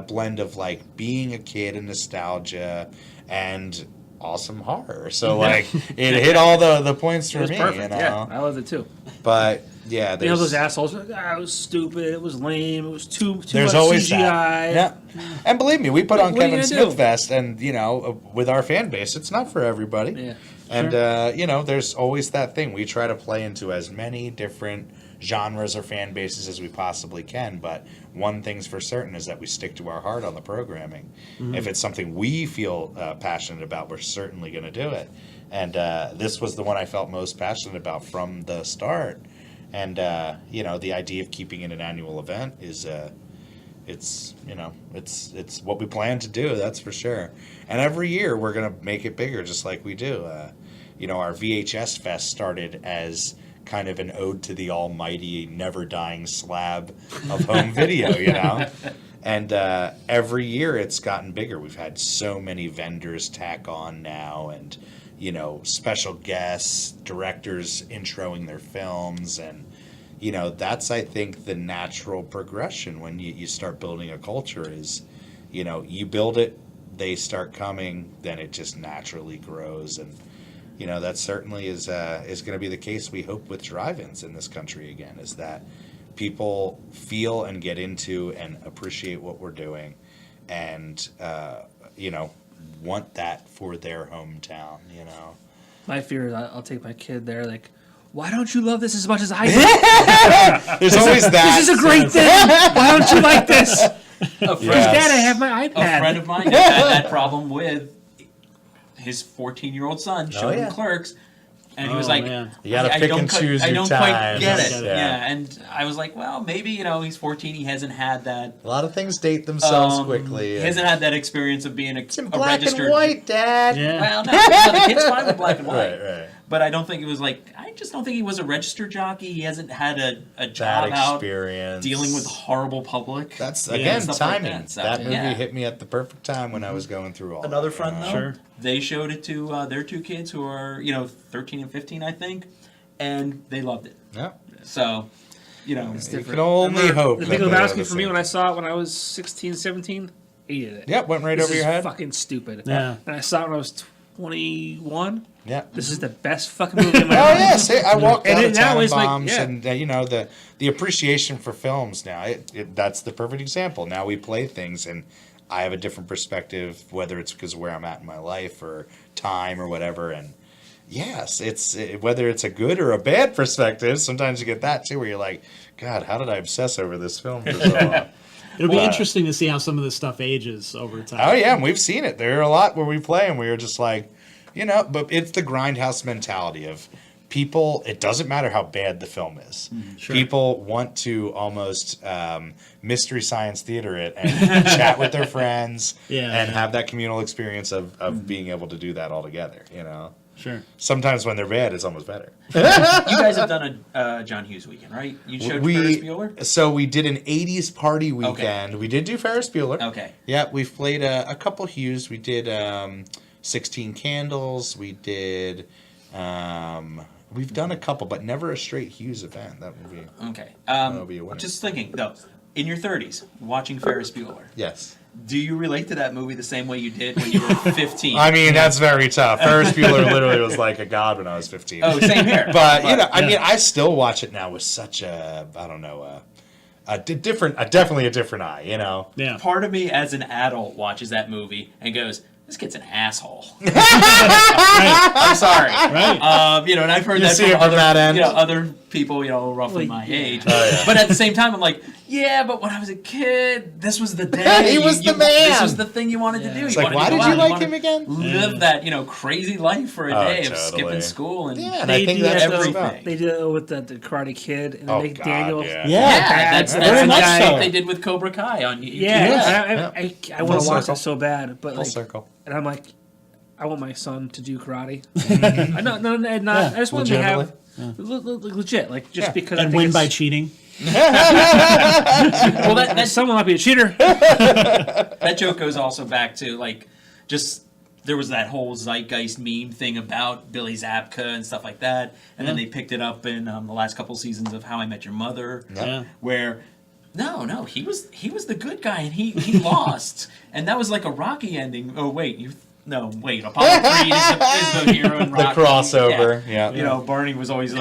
blend of like being a kid and nostalgia and awesome horror. So like it hit all the points for me. Perfect. Yeah, I loved it too. But yeah, those assholes. It was stupid. It was lame. It was too there's much always CGI. That. Yeah, and believe me, we put on What are you Kevin gonna Smith do? Fest, and with our fan base, it's not for everybody. Yeah. And there's always that thing. We try to play into as many different genres or fan bases as we possibly can, but one thing's for certain is that we stick to our heart on the programming. If it's something we feel passionate about, we're certainly going to do it. And this was the one I felt most passionate about from the start. And the idea of keeping it an annual event is it's what we plan to do, that's for sure. And every year we're going to make it bigger, just like we do. Our VHS Fest started as kind of an ode to the almighty, never-dying slab of home video, And every year it's gotten bigger. We've had so many vendors tack on now, and special guests, directors introing their films, and that's, I think, the natural progression when you start building a culture is, you build it, they start coming, then it just naturally grows. And that certainly is going to be the case, we hope, with drive-ins in this country again, is that people feel and get into and appreciate what we're doing, and want that for their hometown. My fear is I'll take my kid there, like, why don't you love this as much as I do? There's always that. This is a great thing. Why don't you like this? Because Dad, I have my iPad. A friend of mine had that problem with his 14-year-old son showed him Clerks, and he was like, you gotta pick and choose I your don't times. quite get it. Yeah, and I was like, well, maybe, he's 14, he hasn't had that. A lot of things date themselves quickly. He hasn't had that experience of being a black registered. and white, Dad. Yeah. Well, no, the kid's fine with black and white. Right. But I don't think it was I just don't think he was a registered jockey. He hasn't had a job out dealing with horrible public. That's, again, timing. Like that movie hit me at the perfect time when I was going through all Another that, friend, though, Sure. they showed it to their 2 kids who are, 13 and 15, I think, and they loved it. Yeah. So, you can only hope. The Big Lebowski for me, when I saw it when I was 16, 17, hated it. Yep, went right over your head. Fucking stupid. Yeah. And I saw it when I was 21. Yeah. This is the best fucking movie in my life. Oh, yeah. See, I walked out of Tannenbaum's and the appreciation for films now, that's the perfect example. Now we play things, and I have a different perspective, whether it's because of where I'm at in my life or time or whatever. And yes, whether it's a good or a bad perspective, sometimes you get that too, where you're like, God, how did I obsess over this film for so long? It'll be interesting to see how some of this stuff ages over time. Oh, yeah, and we've seen it. There are a lot where we play, and we were just like, but it's the grindhouse mentality of people. It doesn't matter how bad the film is. Sure. People want to almost mystery science theater it and chat with their friends and have that communal experience of being able to do that all together, Sure. Sometimes when they're bad, it's almost better. You guys have done a John Hughes weekend, right? You showed Ferris Bueller? So we did an 80s party weekend. Okay. We did do Ferris Bueller. Okay. Yeah, we've played a couple Hughes. We did 16 Candles. We did... we've done a couple, but never a straight Hughes event. That would be... Okay. That would be a winner. Just thinking, though, in your 30s, watching Ferris Bueller. Yes. Do you relate to that movie the same way you did when you were 15? I mean, that's very tough. Ferris Bueller literally was like a god when I was 15. Oh, same here. But I mean, I still watch it now with such definitely a different eye, Yeah. Part of me as an adult watches that movie and goes, this kid's an asshole. Right. I'm sorry. Right. And I've heard You that see from it from that end. other people, roughly my age. But at the same time, I'm like, yeah, but when I was a kid, this was the day. He was the man. This was the thing you wanted to do. It's you like, why did you like him again? Live that, crazy life for a day of skipping school and I think that's everything. They did it with the Karate Kid and they make Daniel. That's what they did with Cobra Kai on YouTube. Yeah. I want to watch it so bad, but Full circle. And I'm like, I want my son to do karate. I just want him to have legit, just because. And win by cheating. Well, that someone might be a cheater. That joke goes also back to there was that whole zeitgeist meme thing about Billy Zabka and stuff like that, and then they picked it up in the last couple seasons of How I Met Your Mother, where. No, he was the good guy, and he lost, and that was like a Rocky ending. Oh wait, Apollo 3 is the hero in Rocky. The crossover, yeah. Barney was always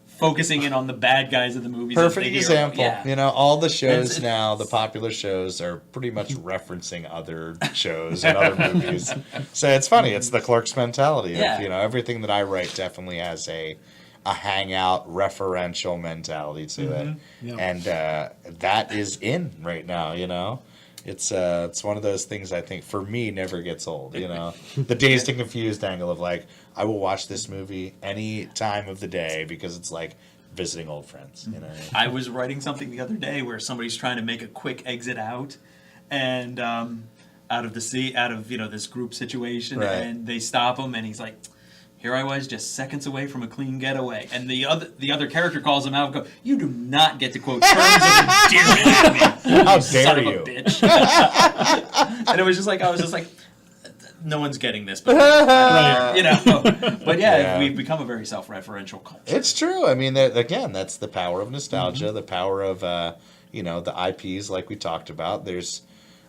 focusing in on the bad guys of the movies. Perfect example. Yeah. All the shows now, the popular shows, are pretty much referencing other shows and other movies. So it's funny. It's the Clerks mentality. Yeah. Of, everything that I write definitely has a hangout referential mentality to it. Yep. And that is in right now, It's one of those things I think for me never gets old, The Dazed and Confused angle of I will watch this movie any time of the day because it's like visiting old friends, I was writing something the other day where somebody's trying to make a quick exit out and out of this group situation, and they stop him and he's like, here I was, just seconds away from a clean getaway, and the other character calls him out and goes, "You do not get to quote terms of endearment at me, how son dare of a you!" bitch." And it was just I was just like, no one's getting this, but But we've become a very self-referential culture. It's true. I mean, again, that's the power of nostalgia, the power of the IPs, like we talked about. There's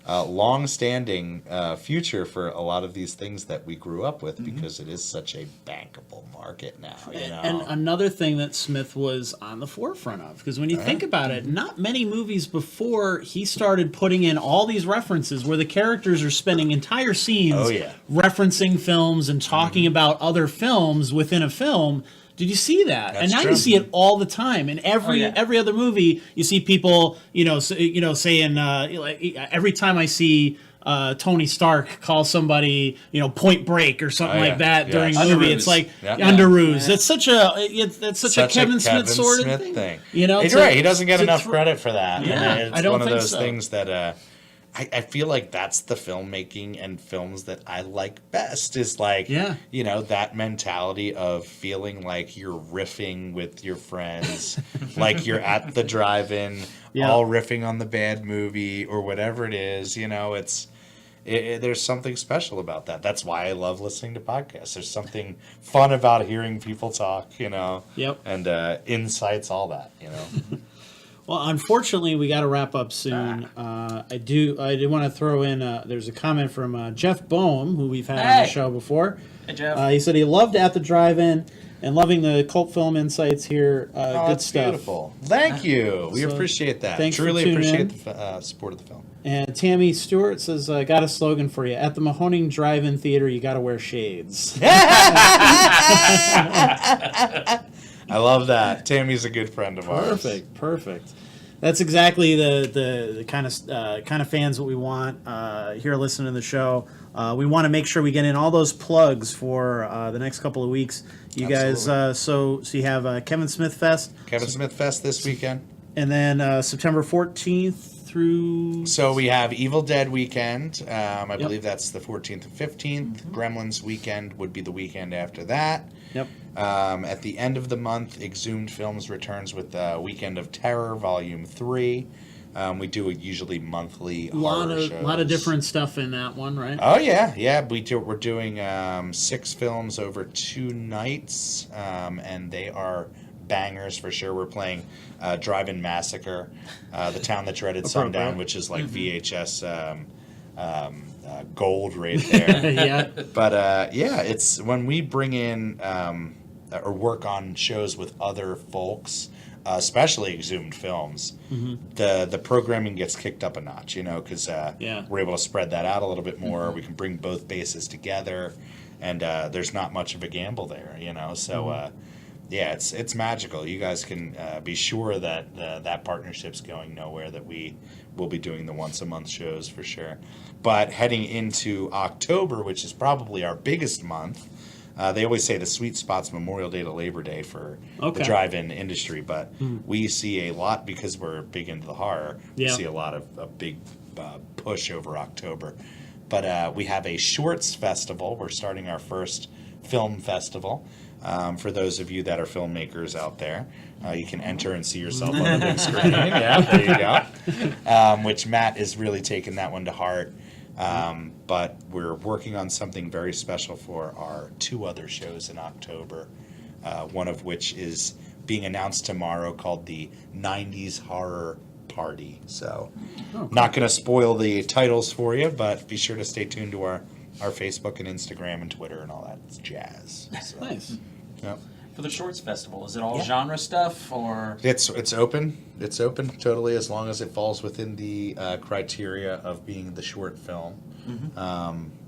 long-standing future for a lot of these things that we grew up with because it is such a bankable market now. And another thing that Smith was on the forefront of, because when you think about it, not many movies before he started putting in all these references where the characters are spending entire scenes referencing films and talking about other films within a film. Did you see that? That's and now true. you see it all the time. In every other movie, you see people, saying every time I see Tony Stark call somebody, Point Break or something like that during a movie, it's like Underoos. That's such a Kevin Smith sort of thing. You're right. He doesn't get enough credit for that. Yeah, it's one of those things that. I feel like that's the filmmaking and films that I like best, is like, you know, that mentality of feeling like you're riffing with your friends, like you're at the drive-in, all riffing on the bad movie or whatever it is. You know, there's something special about that. That's why I love listening to podcasts. There's something fun about hearing people talk, you know, and insights, all that, you know. Well, unfortunately, we got to wrap up soon. I did want to throw in. There's a comment from Jeff Boehm, who we've had on the show before. Hey, Jeff. He said he loved At the Drive-In and loving the cult film insights here. Good stuff. Beautiful. Thank you. We appreciate that. Truly appreciate the support of the film. And Tammy Stewart says, got a slogan for you. At the Mahoning Drive-In Theater, you got to wear shades. I love that. Tammy's a good friend of ours. Perfect. That's exactly the kind of fans that we want here listening to the show. We want to make sure we get in all those plugs for the next couple of weeks. You guys, so you have Kevin Smith Fest. Kevin Smith Fest this weekend. And then September 14th through... So we have Evil Dead weekend. I believe that's the 14th and 15th. Gremlins weekend would be the weekend after that. Yep. At the end of the month, Exhumed Films returns with Weekend of Terror, Volume 3. We do usually monthly horror shows. A lot of different stuff in that one, right? Oh, yeah. We're doing 6 films over 2 nights, and they are bangers for sure. We're playing Drive-In Massacre, The Town That Dreaded Sundown, which is like VHS gold right there. But it's when we bring in or work on shows with other folks, especially Exhumed Films, the programming gets kicked up a notch, you know, because we're able to spread that out a little bit more. We can bring both bases together, and there's not much of a gamble there, you know. So it's magical. You guys can be sure that that partnership's going nowhere, that we will be doing the once-a-month shows for sure. But heading into October, which is probably our biggest month, they always say the sweet spot's Memorial Day to Labor Day for the drive-in industry, but we see a lot, because we're big into the horror, we see a lot of a big push over October. But we have a shorts festival. We're starting our first film festival. For those of you that are filmmakers out there, you can enter and see yourself on the big screen. Yeah, there you go. Which Matt is really taking that one to heart. But we're working on something very special for our 2 other shows in October, one of which is being announced tomorrow, called the 90s Horror Party. So not going to spoil the titles for you, but be sure to stay tuned to our Facebook and Instagram and Twitter and all that jazz. So, nice. Yep. For the Shorts Festival, is it all genre stuff, or...? It's open. It's open totally, as long as it falls within the criteria of being the short film.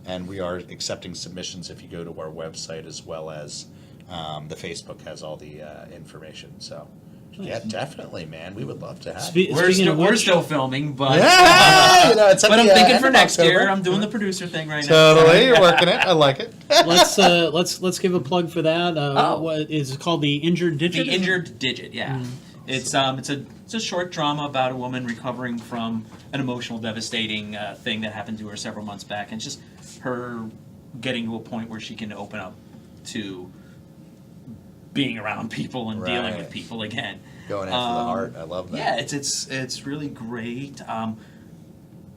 And we are accepting submissions if you go to our website, as well as the Facebook has all the information. So, yeah, definitely, man. We would love to have you. We're still filming, but you know, it's but I'm thinking for next year. I'm doing the producer thing right now. Totally, you're working it. I like it. Let's give a plug for that. What is it called? The Injured Digit. The Injured Digit. Yeah. It's a short drama about a woman recovering from an emotional, devastating thing that happened to her several months back, and just her getting to a point where she can open up to being around people and dealing with people again. Going after the heart. I love that. Yeah, it's really great.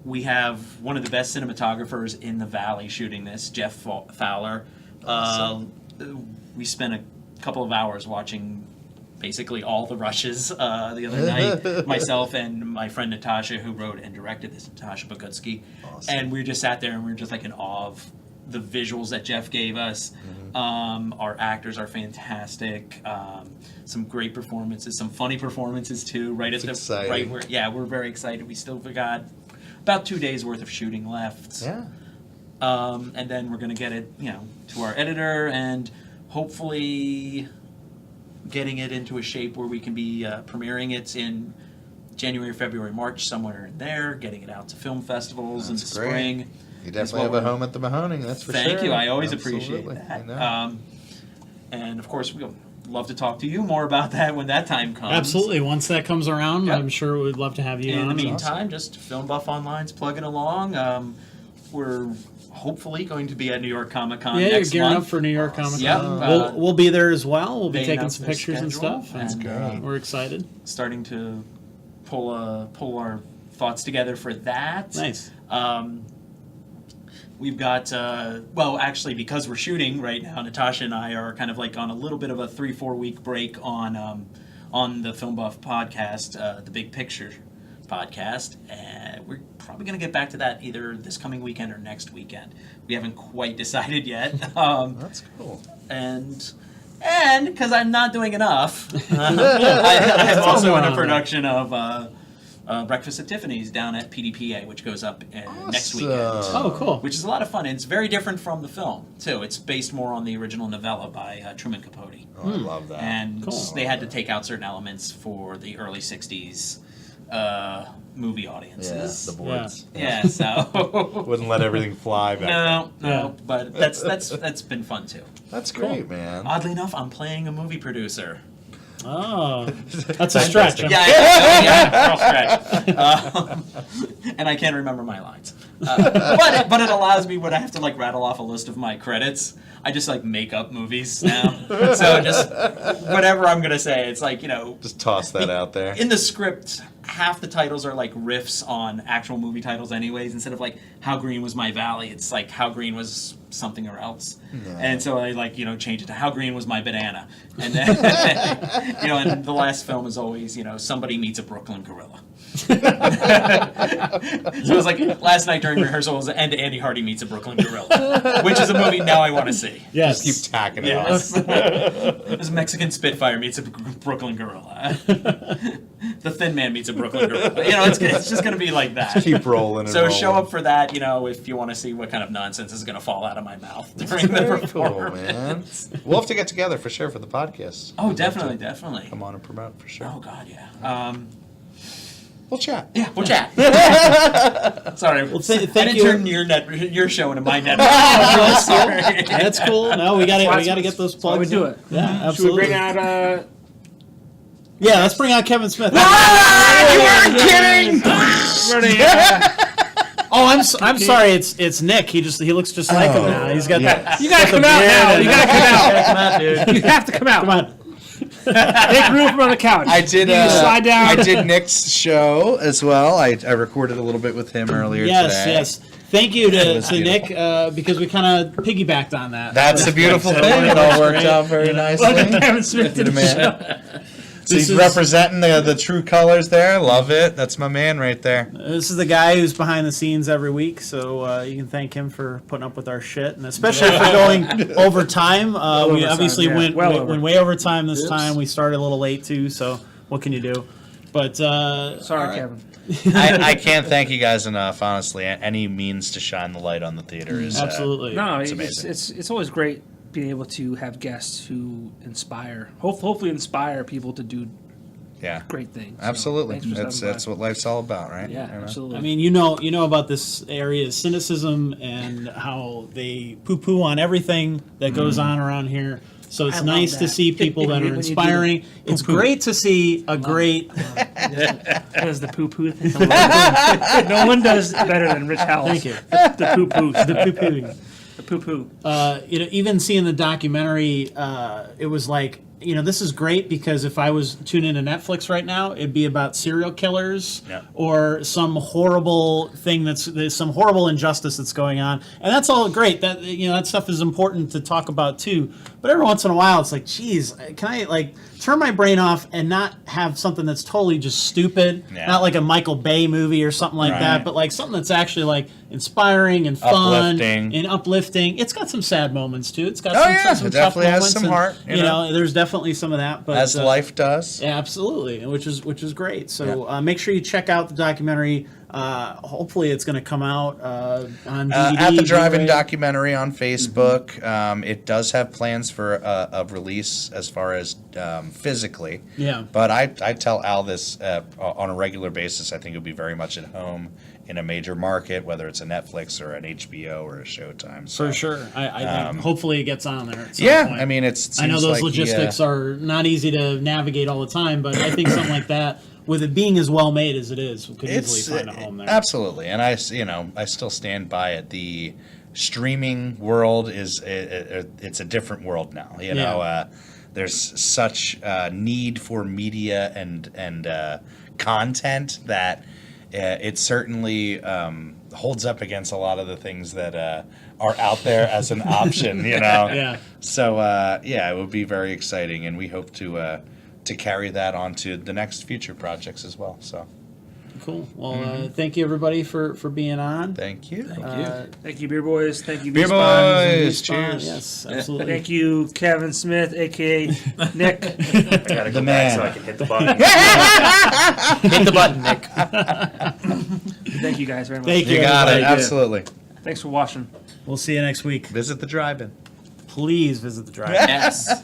We have one of the best cinematographers in the Valley shooting this, Jeff Fowler. Awesome. We spent a couple of hours watching basically all the rushes the other night, myself and my friend Natasha, who wrote and directed this, Natasha Bogutsky. Awesome. And we just sat there and we were just like in awe of the visuals that Jeff gave us. Our actors are fantastic. Some great performances, some funny performances too. Right at the exciting. right where we're very excited. We still got about 2 days worth of shooting left. Yeah. And then we're gonna get it, to our editor, and hopefully getting it into a shape where we can be premiering it in January, February, March, somewhere in there. Getting it out to film festivals in the spring. You definitely have a home at the Mahoning, that's for sure. Thank you. I always Absolutely. appreciate that. And of course, we'll love to talk to you more about that when that time comes. Absolutely. Once that comes around, I'm sure we'd love to have you In on. the meantime, just Film Buff Online's plugging along. We're hopefully going to be at New York Comic-Con Yeah, next you're gearing month. up for New York Comic-Con. Yep. We'll be there as well. We'll be they taking announced some their pictures and schedule, stuff. And we're excited. Starting to pull our thoughts together for that. Nice. We've got, well, actually, because we're shooting right now, Natasha and I are kind of like on a little bit of a 3-4 week break on the Film Buff podcast, the Big Picture podcast. And we're probably going to get back to that either this coming weekend or next weekend. We haven't quite decided yet. That's cool. And because I'm not doing enough, I'm also in a production of Breakfast at Tiffany's down at PDPA, which goes up next weekend. Oh, cool. Which is a lot of fun. And it's very different from the film, too. It's based more on the original novella by Truman Capote. Oh, I love that. And they had to take out certain elements for the early 60s movie audiences. Yeah, the boards. Yeah, so... Wouldn't let everything fly back then. No, but that's been fun, too. That's great, man. Oddly enough, I'm playing a movie producer. Oh, that's a stretch. Yeah, real stretch. And I can't remember my lines. But it allows me when I have to like rattle off a list of my credits. I just like make up movies now. So just whatever I'm gonna say, it's like, you know, just toss that out there. In the script, half the titles are like riffs on actual movie titles, anyways. Instead of like How Green Was My Valley, it's like How Green Was Something or Else. Yeah. And so I like, you know, change it to How Green Was My Banana. And then, you know, and the last film is always, you know, Somebody Meets a Brooklyn Gorilla. So it was like last night during rehearsal was And Andy Hardy Meets a Brooklyn Gorilla, which is a movie now I want to see. Yes. Just keep tacking it on. There's a Mexican Spitfire meets a Brooklyn Gorilla. The Thin Man meets a Brooklyn Gorilla. You know, it's just going to be like that. Just keep rolling. So show up for that, you know, if you want to see what kind of nonsense is going to fall out of my mouth during the performance. Cool, man. We'll have to get together for sure for the podcast. Oh, definitely, definitely. Come on and promote for sure. Oh, God, yeah. We'll chat. Yeah, we'll chat. Sorry, Well, I didn't turn your show into my network. That's cool. Sorry. That's cool. No, we got to get those plugs. Why we do it? Yeah, absolutely. Should we bring out? Yeah, let's bring out Kevin Smith. You weren't kidding. Oh, I'm sorry. It's Nick. He looks just like him now. He's got that. You gotta come out now. You gotta come out, dude. You have to come out. Come on. Make room on the couch. I did. Slide down. I did Nick's show as well. I recorded a little bit with him earlier today. Yes. Thank you to Nick because we kind of piggybacked on that. That's a beautiful thing. It all worked out very nicely. Kevin Smith did the show. So he's representing the true colors there. Love it. That's my man right there. This is the guy who's behind the scenes every week, so you can thank him for putting up with our shit, and especially for going over time. We obviously went way over time this time. We started a little late too, so what can you do? But sorry, Kevin. I can't thank you guys enough. Honestly, any means to shine the light on the theater is absolutely it's amazing. It's always great being able to have guests who inspire, hopefully inspire people to do great things. Absolutely, that's what life's all about, right? Yeah, absolutely. I mean, you know about this area's cynicism and how they poo-poo on everything that goes on around here. So it's nice to see people that are inspiring. It's great to see a great. Does the poo-poo thing? No one does better than Rich Howells. Thank you. The poo-poo. The poo-pooing. The poo-poo. You know, even seeing the documentary, it was like, you know, this is great because if I was tuning into Netflix right now, it'd be about serial killers or some horrible thing there's some horrible injustice that's going on, and that's all great. That that stuff is important to talk about too. But every once in a while, it's like, geez, can I like turn my brain off and not have something that's totally just stupid? Not like a Michael Bay movie or something like that, but like something that's actually like inspiring and fun and uplifting. It's got some sad moments too. It's got some it tough definitely has moments some and, heart. You know, there's definitely some of that, but as life does. Yeah, absolutely, which is great. So make sure you check out the documentary. Hopefully, it's going to come out on DVD. At the Drive-In documentary on Facebook. It does have plans for a release as far as physically. Yeah. But I tell Al this on a regular basis. I think it'll be very much at home in a major market, whether it's a Netflix or an HBO or a Showtime. So, For sure. I hopefully it gets on there at some yeah, point. I mean, I know those logistics are not easy to navigate all the time, but I think something like that, with it being as well made as it is, we could easily find a home there. Absolutely, and I still stand by it. The streaming world it's a different world now. You know, there's such need for media and content that it certainly holds up against a lot of the things that are out there as an option. You know, Yeah. So it would be very exciting, and we hope to carry that on to the next future projects as well. So. Cool. Well, thank you everybody for being on. Thank you. Thank you, Beer Boys. Thank you, Beer Beer Boys. Cheers. Yes, absolutely. Thank you, Kevin Smith, aka Nick. I gotta go back so I can hit the button. Hit the button, Nick. Thank you guys very much. Thank you. You got it. everybody. Absolutely. Thanks for watching. We'll see you next week. Visit the drive-in. Please visit the drive-in. Yes.